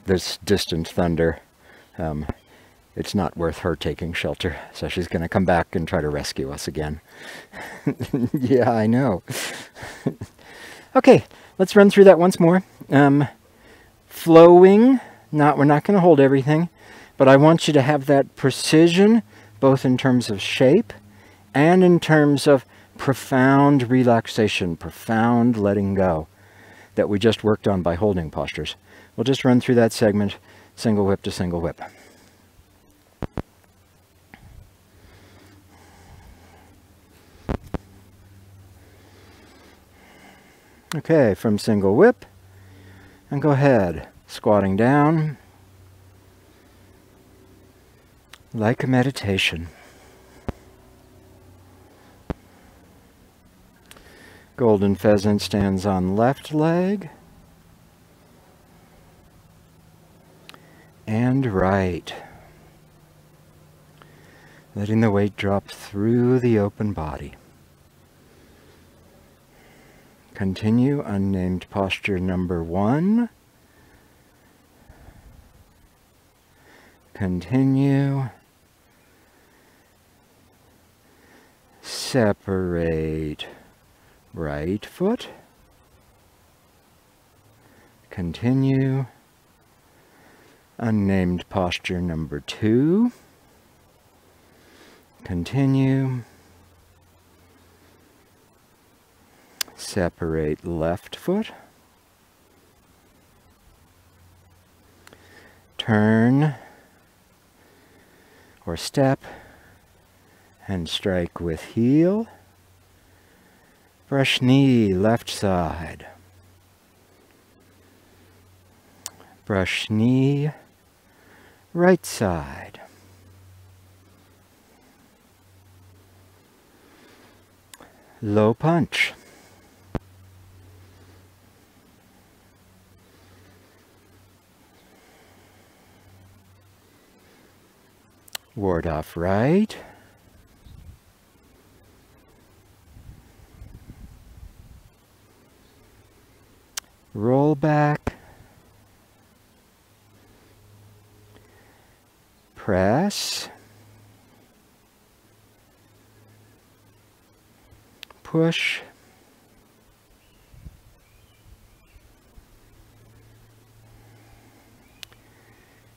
this distant thunder, it's not worth her taking shelter. So she's going to come back and try to rescue us again. Yeah, I know. Okay, let's run through that once more. Flowing, we're not going to hold everything, but I want you to have that precision, both in terms of shape and in terms of profound relaxation, profound letting go that we just worked on by holding postures. We'll just run through that segment, single whip to single whip. Okay, from single whip, and go ahead, squatting down, like a meditation. Golden Pheasant stands on left leg and right, letting the weight drop through the open body. Continue unnamed posture number 1. Continue. Separate right foot. Continue. Unnamed posture number 2. Continue. Separate left foot. Turn or step and strike with heel. Brush knee left side. Brush knee right side. Low punch. Ward off right. Roll back. Press. Push.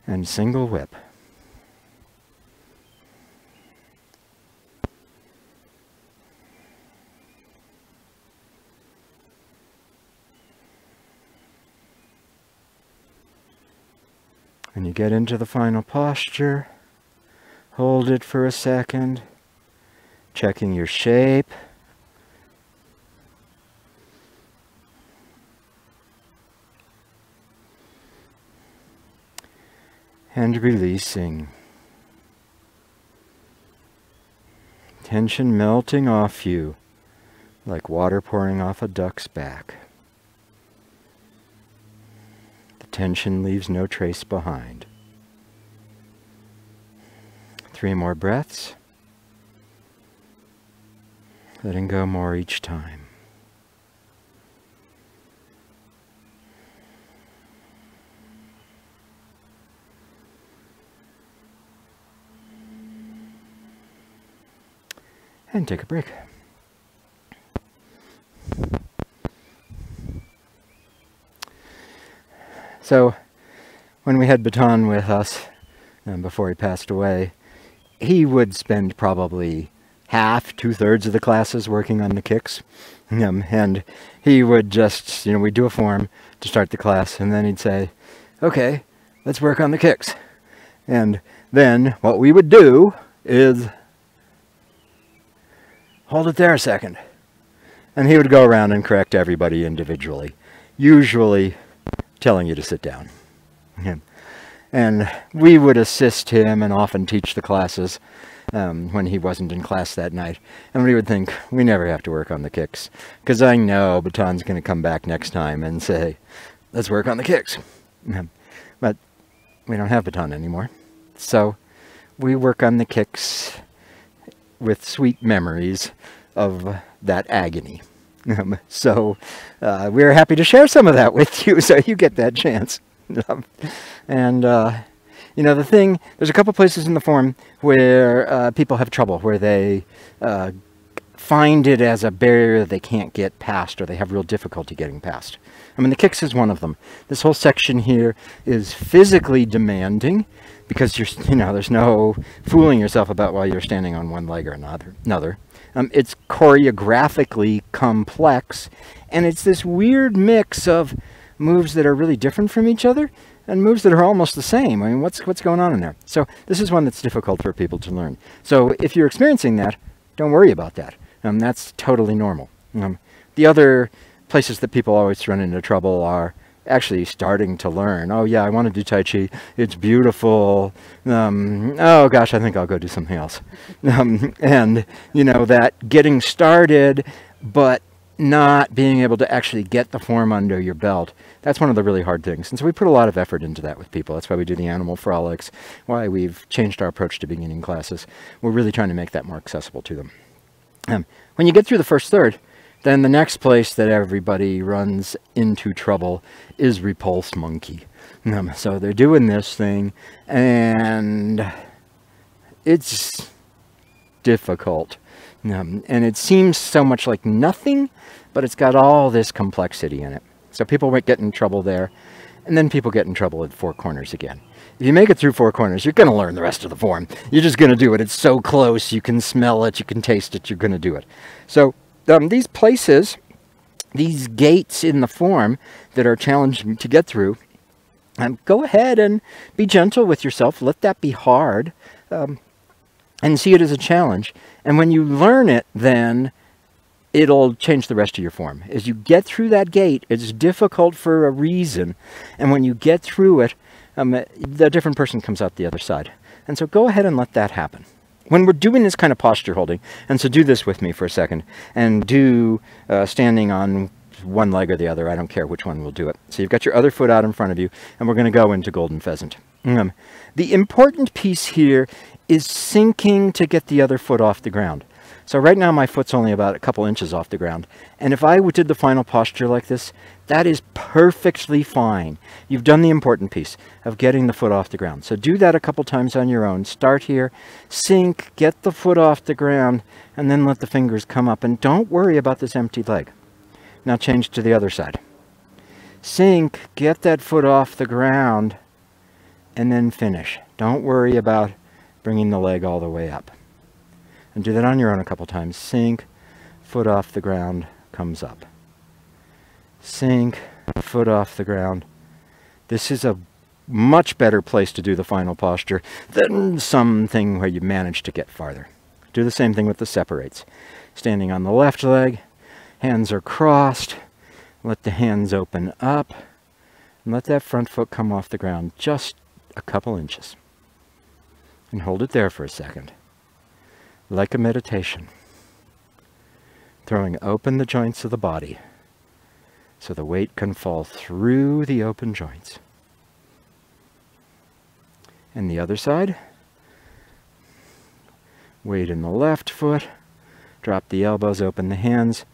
And single whip. When you get into the final posture, hold it for a second, checking your shape. And releasing. Tension melting off you like water pouring off a duck's back. Tension leaves no trace behind. 3 more breaths. Letting go more each time. And take a break. So, when we had Baton with us, before he passed away, he would spend probably half, 2/3 of the classes working on the kicks. And he would just, we'd do a form to start the class, and then he'd say, okay, let's work on the kicks. And then what we would do is, hold it there a second. And he would go around and correct everybody individually, usually telling you to sit down. And we would assist him and often teach the classes when he wasn't in class that night. And we would think, we never have to work on the kicks, because I know Baton's going to come back next time and say, let's work on the kicks. But we don't have Baton anymore. So we work on the kicks with sweet memories of that agony. So we're happy to share some of that with you, so you get that chance. And you know, the thing, there's a couple places in the form where people have trouble, where they find it as a barrier they can't get past, or they have real difficulty getting past. I mean, the kicks is one of them. This whole section here is physically demanding, because you know, there's no fooling yourself about why you're standing on one leg or another. It's choreographically complex, and it's this weird mix of moves that are really different from each other and moves that are almost the same. I mean, what's going on in there? So this is one that's difficult for people to learn. So if you're experiencing that, don't worry about that. That's totally normal. The other places that people always run into trouble are actually starting to learn. Oh yeah, I want to do Tai Chi. It's beautiful. Oh gosh, I think I'll go do something else. And you know, that getting started, but not being able to actually get the form under your belt, that's one of the really hard things. And so we put a lot of effort into that with people. That's why we do the animal frolics, why we've changed our approach to beginning classes. We're really trying to make that more accessible to them. When you get through the first third, then the next place that everybody runs into trouble is repulse monkey. So they're doing this thing, and it's difficult. And it seems so much like nothing, but it's got all this complexity in it. So people might get in trouble there, and then people get in trouble at four corners again. If you make it through four corners, you're going to learn the rest of the form. You're just going to do it. It's so close. You can smell it. You can taste it. You're going to do it. So these places, these gates in the form that are challenging to get through, go ahead and be gentle with yourself. Let that be hard, and see it as a challenge. And when you learn it, then it'll change the rest of your form. As you get through that gate, it's difficult for a reason. And when you get through it, the different person comes out the other side. And so go ahead and let that happen. When we're doing this kind of posture holding, and so do this with me for a second, and do standing on one leg or the other, I don't care which one will do it. So you've got your other foot out in front of you, and we're going to go into Golden Pheasant. The important piece here is sinking to get the other foot off the ground. So right now my foot's only about a couple inches off the ground. And if I did the final posture like this, that is perfectly fine. You've done the important piece of getting the foot off the ground. So do that a couple times on your own. Start here, sink, get the foot off the ground, and then let the fingers come up. And don't worry about this empty leg. Now change to the other side. Sink, get that foot off the ground, and then finish. Don't worry about bringing the leg all the way up. And do that on your own a couple times. Sink, foot off the ground, comes up. Sink, foot off the ground. This is a much better place to do the final posture than something where you manage to get farther. Do the same thing with the separates. Standing on the left leg, hands are crossed. Let the hands open up. And let that front foot come off the ground just a couple inches. And hold it there for a second. Like a meditation. Throwing open the joints of the body so the weight can fall through the open joints. And the other side. Weight in the left foot. Drop the elbows, open the hands.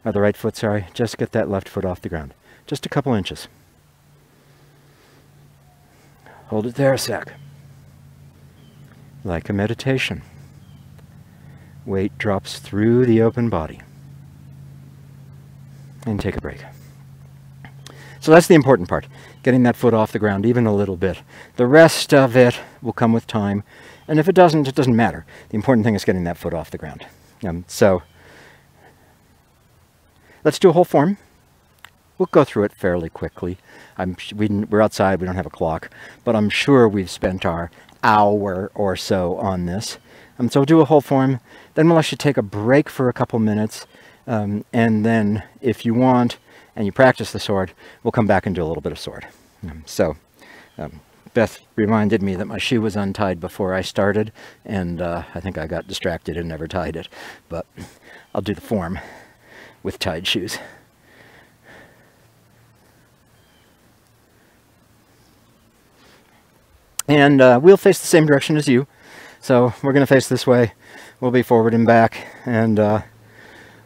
Or the right foot, sorry. Just get that left foot off the ground. Just a couple inches. Hold it there a sec. Like a meditation. Weight drops through the open body. And take a break. So that's the important part. Getting that foot off the ground even a little bit. The rest of it will come with time. And if it doesn't, it doesn't matter. The important thing is getting that foot off the ground. So let's do a whole form. We'll go through it fairly quickly. We're outside, we don't have a clock, but I'm sure we've spent our hour or so on this. So we'll do a whole form, then we'll actually take a break for a couple minutes, and then if you want, and you practice the sword, we'll come back and do a little bit of sword. Beth reminded me that my shoe was untied before I started, and I think I got distracted and never tied it. But I'll do the form with tied shoes. And we'll face the same direction as you. So we're going to face this way. We'll be forward and back, and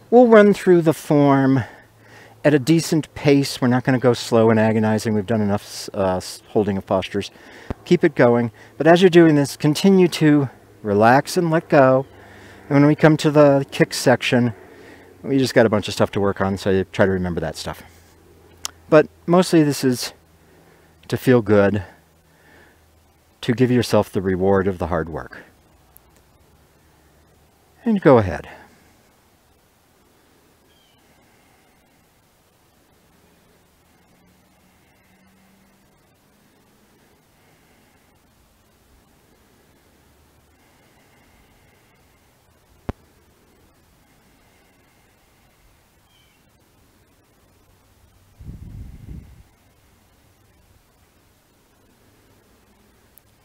we'll run through the form at a decent pace. We're not going to go slow and agonizing. We've done enough holding of postures. Keep it going. But as you're doing this, continue to relax and let go. And when we come to the kick section, we just got a bunch of stuff to work on, so you try to remember that stuff. But mostly this is to feel good, to give yourself the reward of the hard work. And go ahead.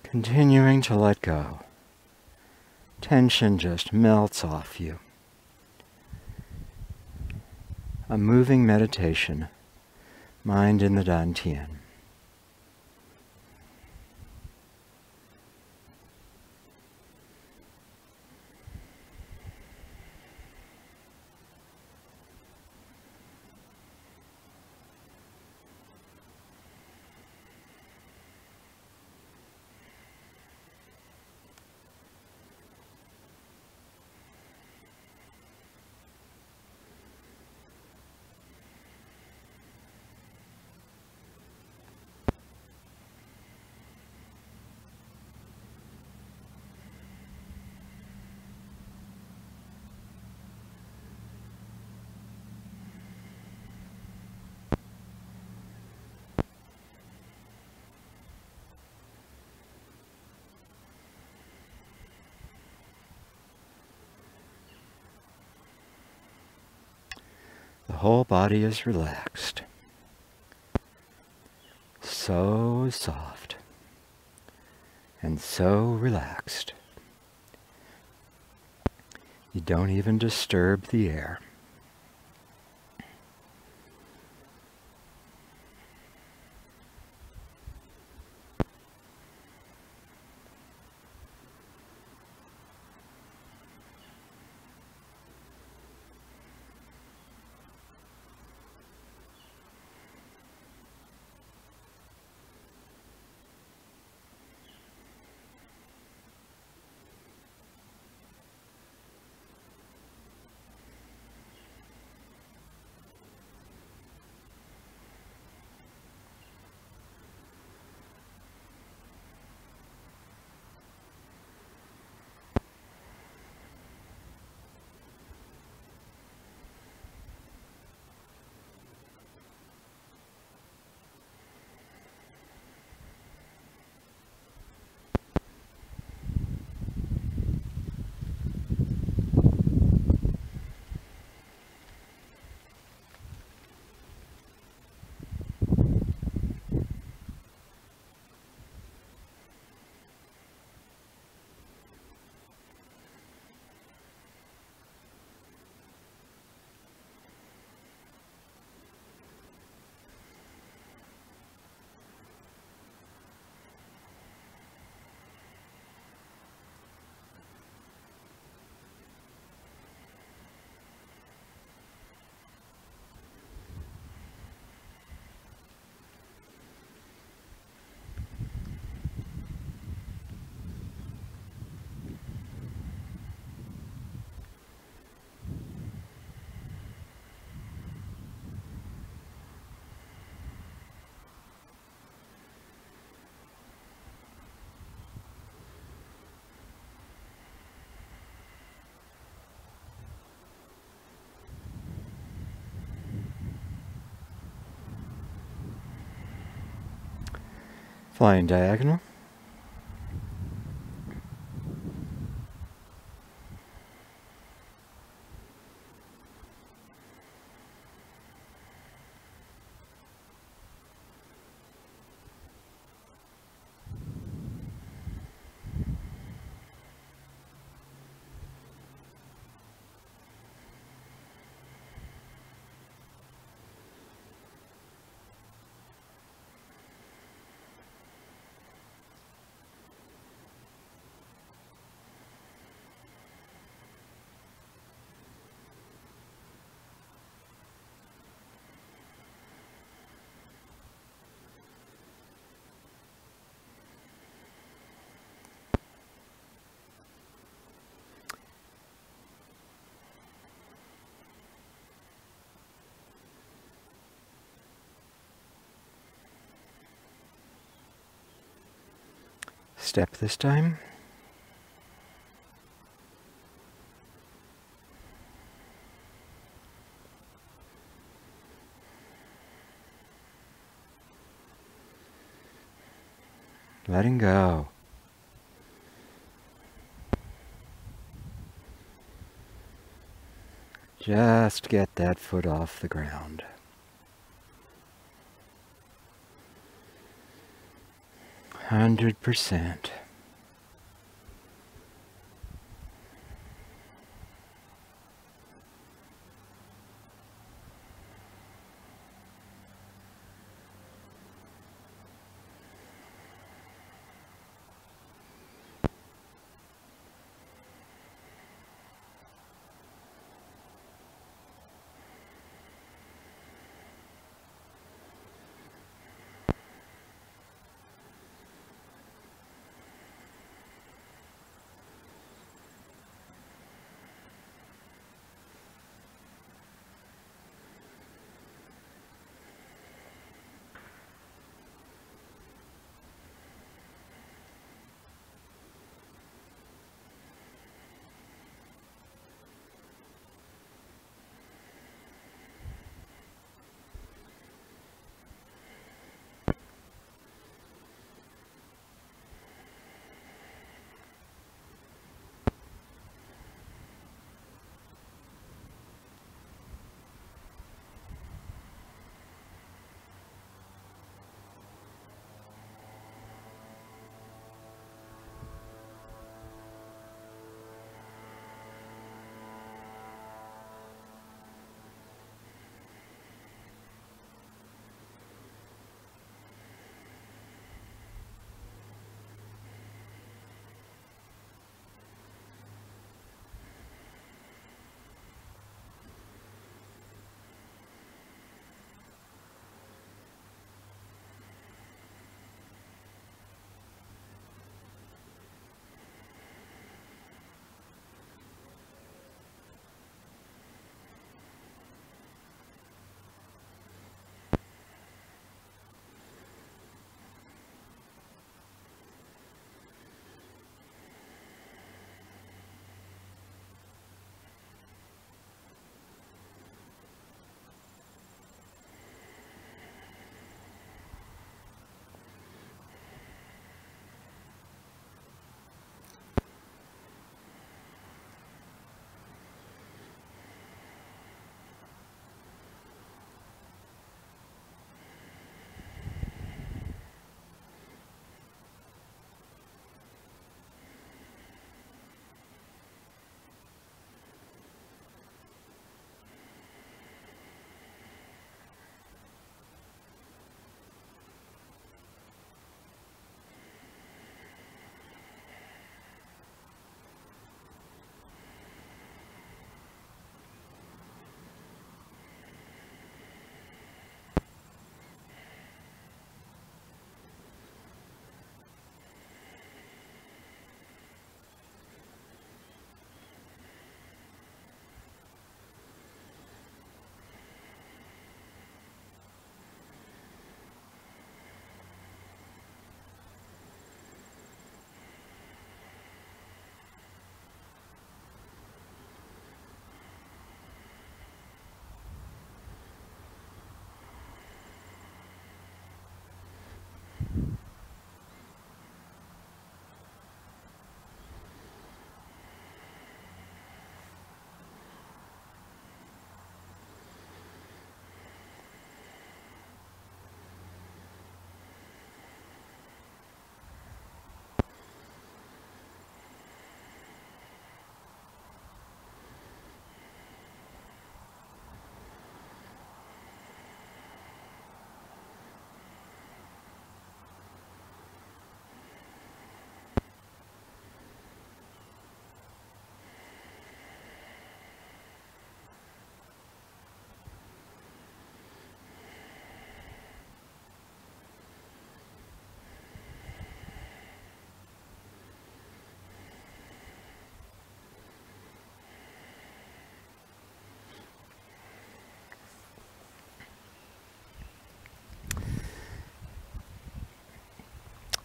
Continuing to let go. Tension just melts off you. A moving meditation, mind in the Dantian. The whole body is relaxed. So soft and so relaxed. You don't even disturb the air. Flying diagonal. step this time. Letting go. Just get that foot off the ground. 100%.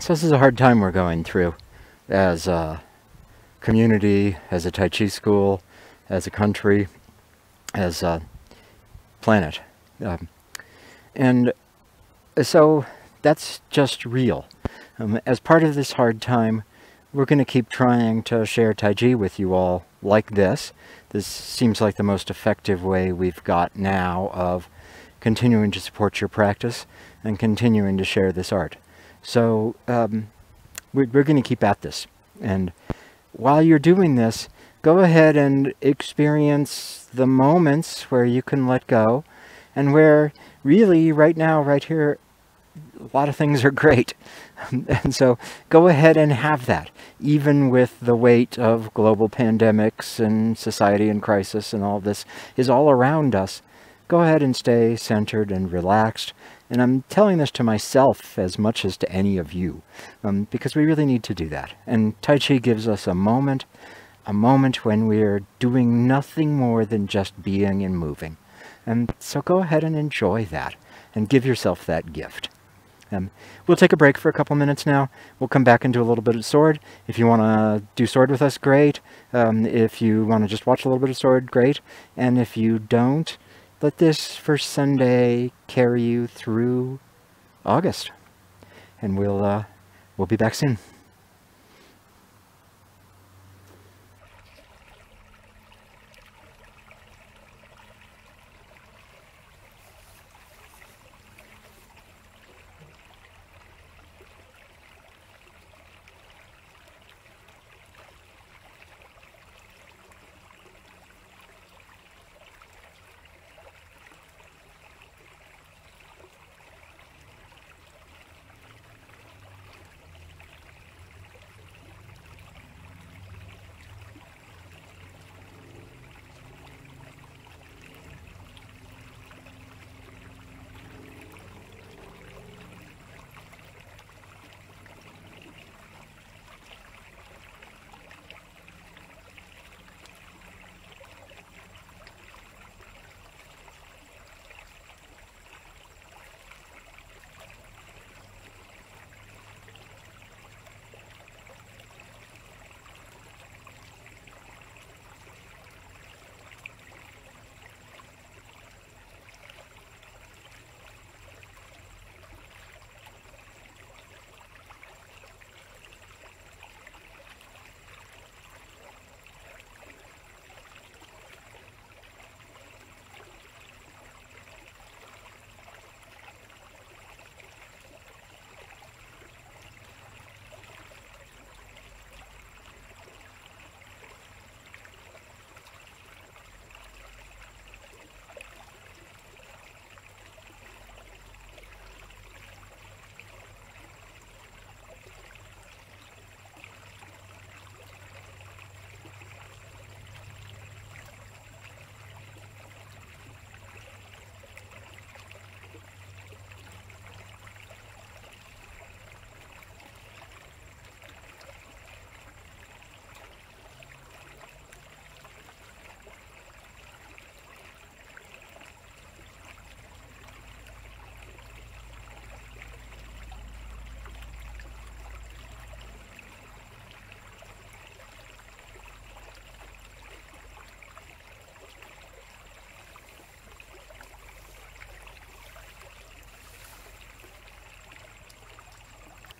So this is a hard time we're going through as a community, as a Tai Chi school, as a country, as a planet. And so that's just real. As part of this hard time, we're going to keep trying to share Tai Chi with you all like this. This seems like the most effective way we've got now of continuing to support your practice and continuing to share this art. So we're going to keep at this. And while you're doing this, go ahead and experience the moments where you can let go and where really right now, right here, a lot of things are great. And so go ahead and have that, even with the weight of global pandemics and society in crisis and all this is all around us. Go ahead and stay centered and relaxed. And I'm telling this to myself as much as to any of you, because we really need to do that. And Tai Chi gives us a moment when we're doing nothing more than just being and moving. And so go ahead and enjoy that and give yourself that gift. We'll take a break for a couple minutes now. We'll come back and do a little bit of sword. If you want to do sword with us, great. If you want to just watch a little bit of sword, great. And if you don't, let this first Sunday carry you through August. And we'll be back soon.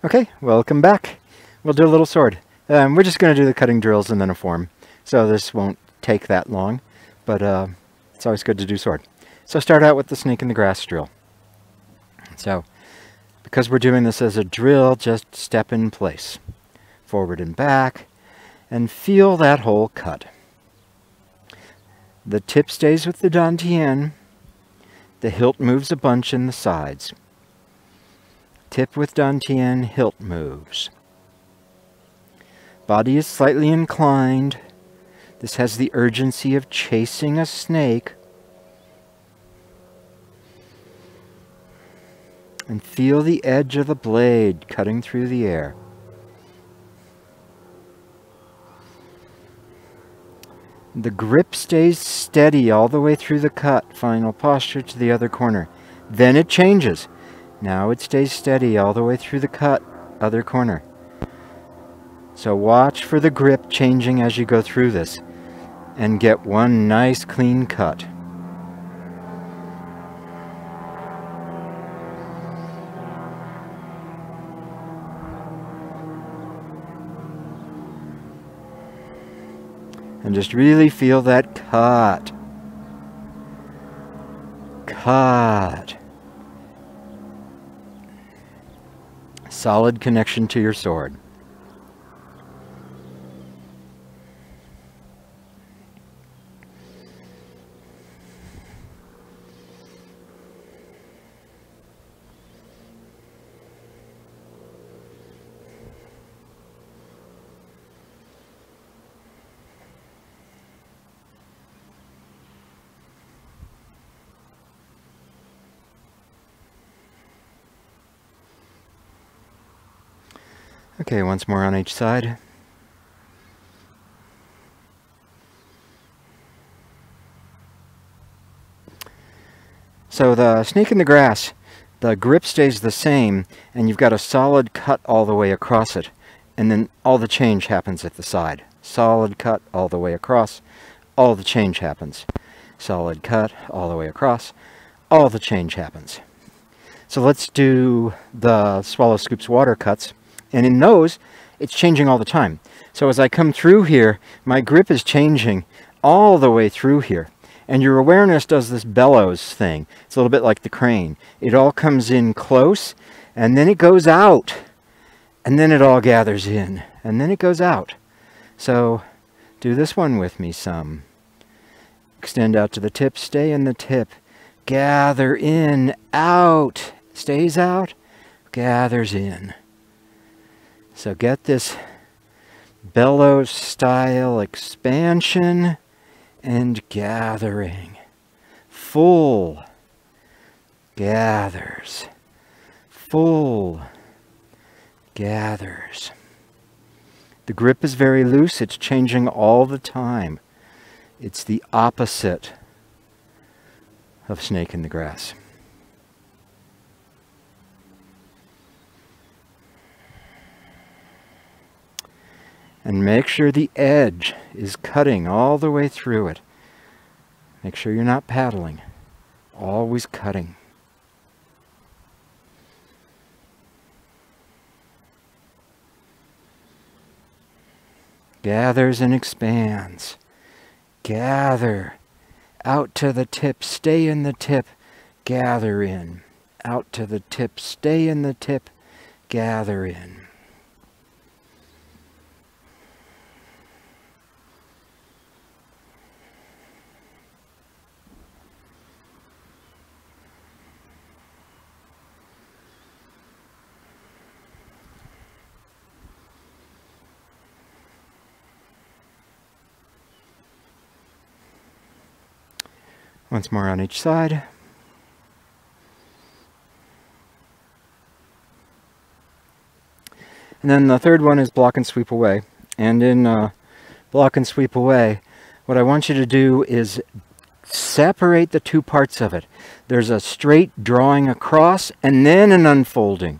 Okay, welcome back. We'll do a little sword. We're just going to do the cutting drills and then a form. So this won't take that long, but it's always good to do sword. So start out with the snake in the grass drill. So because we're doing this as a drill, just step in place, forward and back, and feel that hole cut. The tip stays with the dantian. The hilt moves a bunch in the sides. Tip with dantian, hilt moves. Body is slightly inclined. This has the urgency of chasing a snake. And feel the edge of the blade cutting through the air. The grip stays steady all the way through the cut. Final posture to the other corner. Then it changes. Now it stays steady all the way through the cut. other corner. So watch for the grip changing as you go through this, and get one nice clean cut. And just really feel that cut. Cut. Solid connection to your sword. Okay, once more on each side. So the snake in the grass, the grip stays the same, and you've got a solid cut all the way across it. And then all the change happens at the side. Solid cut all the way across, all the change happens. Solid cut all the way across, all the change happens. So let's do the Swallow Scoops water cuts. And in those, it's changing all the time. So as I come through here, my grip is changing all the way through here. And your awareness does this bellows thing. It's a little bit like the crane. It all comes in close, and then it goes out. And then it all gathers in, and then it goes out. So do this one with me some. Extend out to the tip, stay in the tip. Gather in, out. Stays out, gathers in. So get this bellows style expansion and gathering. Full gathers. Full gathers. The grip is very loose. It's changing all the time. It's the opposite of snake in the grass. And make sure the edge is cutting all the way through it. Make sure you're not paddling. Always cutting. Gathers and expands. Gather. Out to the tip. Stay in the tip. Gather in. Out to the tip. Stay in the tip. Gather in. Once more on each side. And then the third one is block and sweep away. And in block and sweep away, what I want you to do is separate the two parts of it. There's a straight drawing across and then an unfolding.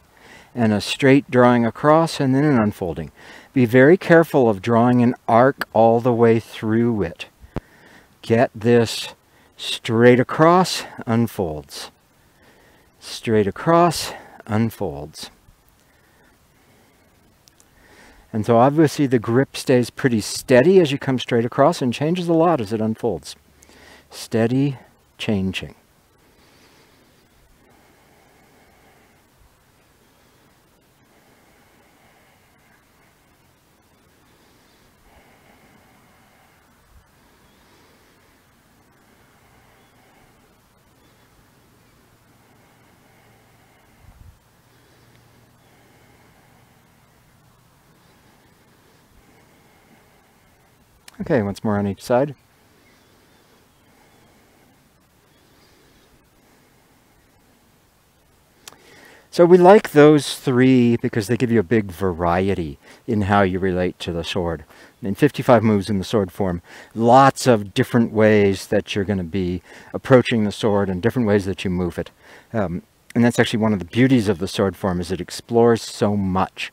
And a straight drawing across and then an unfolding. Be very careful of drawing an arc all the way through it. Get this straight across, unfolds. Straight across, unfolds. And so obviously the grip stays pretty steady as you come straight across and changes a lot as it unfolds. Steady, changing. Okay, once more on each side. So we like those three because they give you a big variety in how you relate to the sword. In 55 moves in the sword form, lots of different ways that you're going to be approaching the sword and different ways that you move it. And that's actually one of the beauties of the sword form, is it explores so much.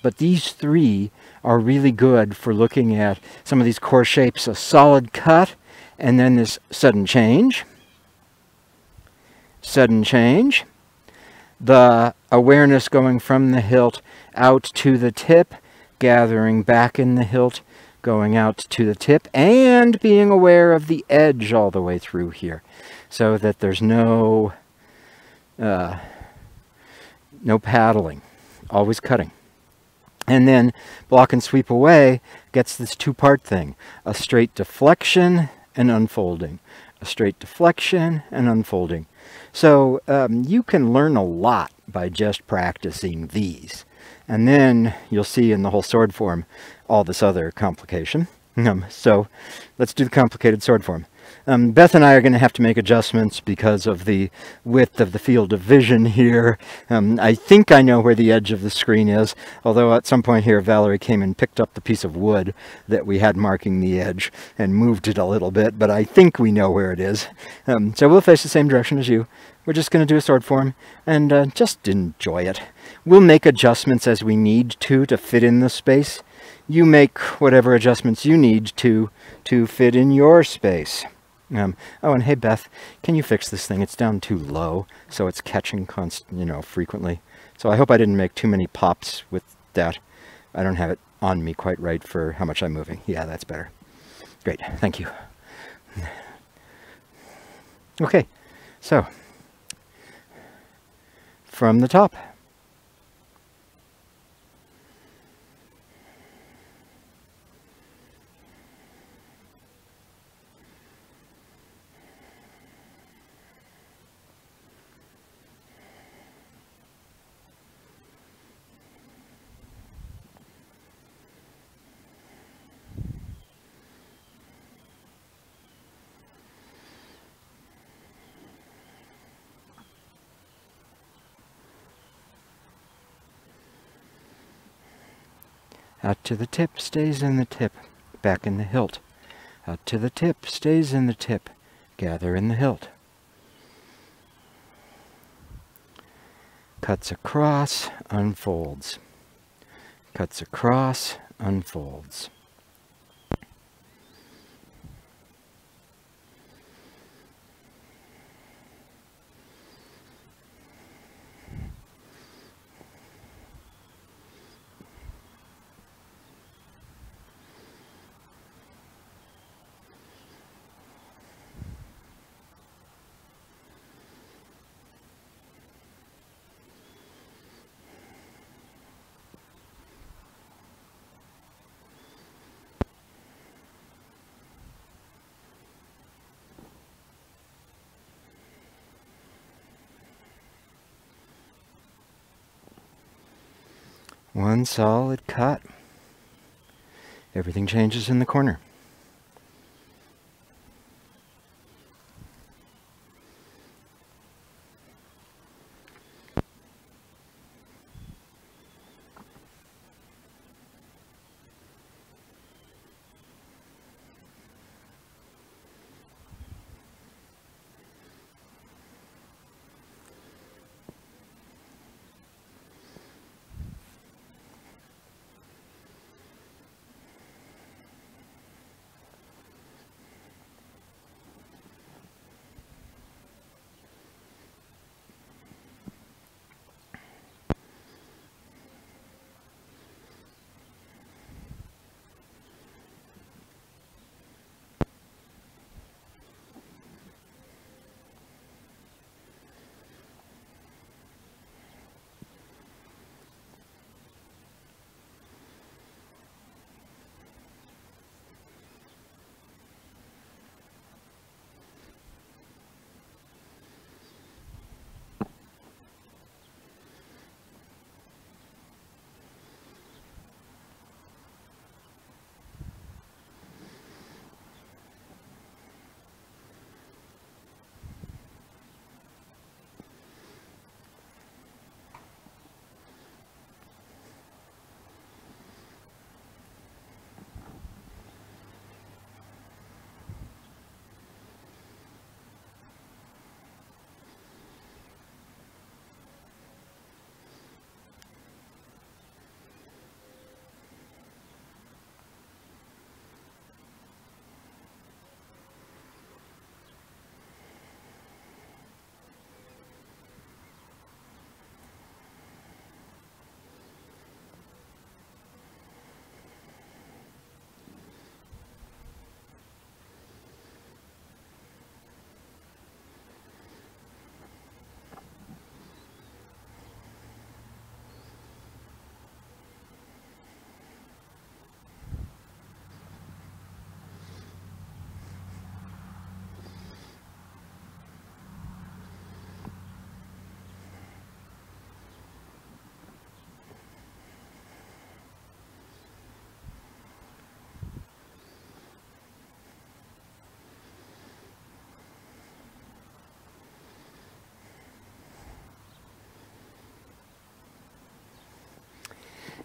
But these three are really good for looking at some of these core shapes: a solid cut, and then this sudden change, the awareness going from the hilt out to the tip, gathering back in the hilt, going out to the tip, and being aware of the edge all the way through here, so that there's no paddling, always cutting. And then block and sweep away gets this two-part thing: a straight deflection and unfolding, a straight deflection and unfolding. So you can learn a lot by just practicing these. And then you'll see in the whole sword form all this other complication. So let's do the complicated sword form. Beth and I are going to have to make adjustments because of the width of the field of vision here. I think I know where the edge of the screen is, although at some point here Valerie came and picked up the piece of wood that we had marking the edge and moved it a little bit, but I think we know where it is. So we'll face the same direction as you. We're just going to do a sword form and just enjoy it. We'll make adjustments as we need to fit in the space. You make whatever adjustments you need to fit in your space. Oh, and hey Beth, can you fix this thing? It's down too low, so it's catching frequently. So I hope I didn't make too many pops with that. I don't have it on me quite right for how much I'm moving. Yeah, that's better. Great, thank you. Okay, so from the top. Out to the tip, stays in the tip, back in the hilt. Out to the tip, stays in the tip, gather in the hilt. Cuts across, unfolds. Cuts across, unfolds. One solid cut. Everything changes in the corner.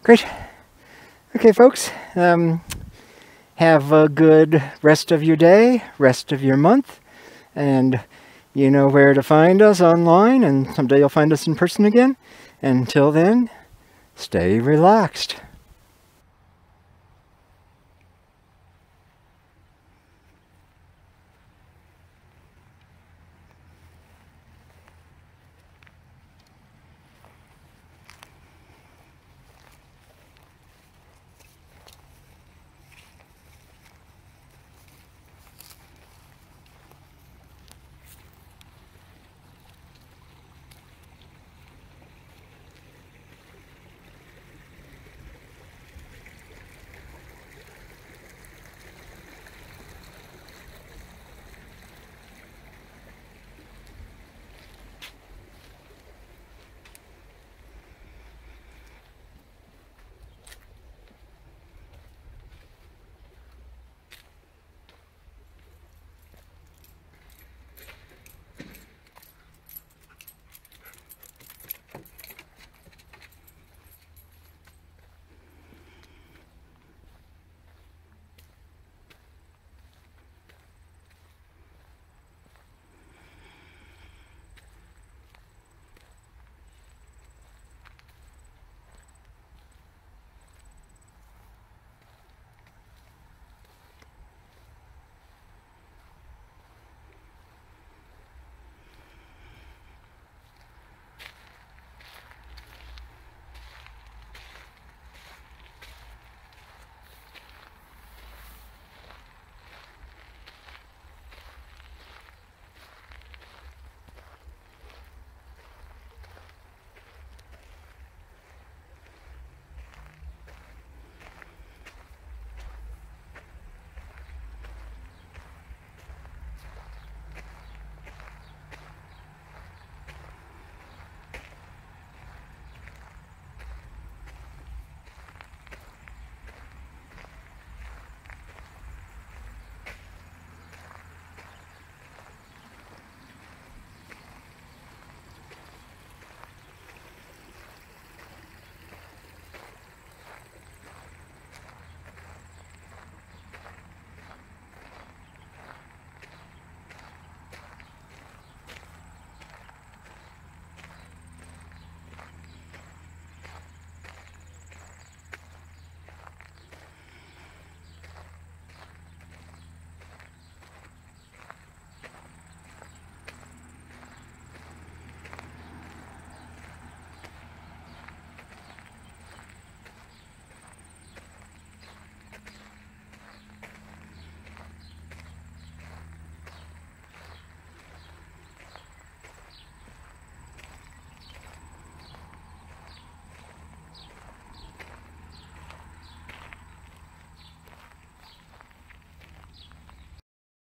Great. Okay, folks. Have a good rest of your day, rest of your month, and you know where to find us online, and someday you'll find us in person again. Until then, stay relaxed.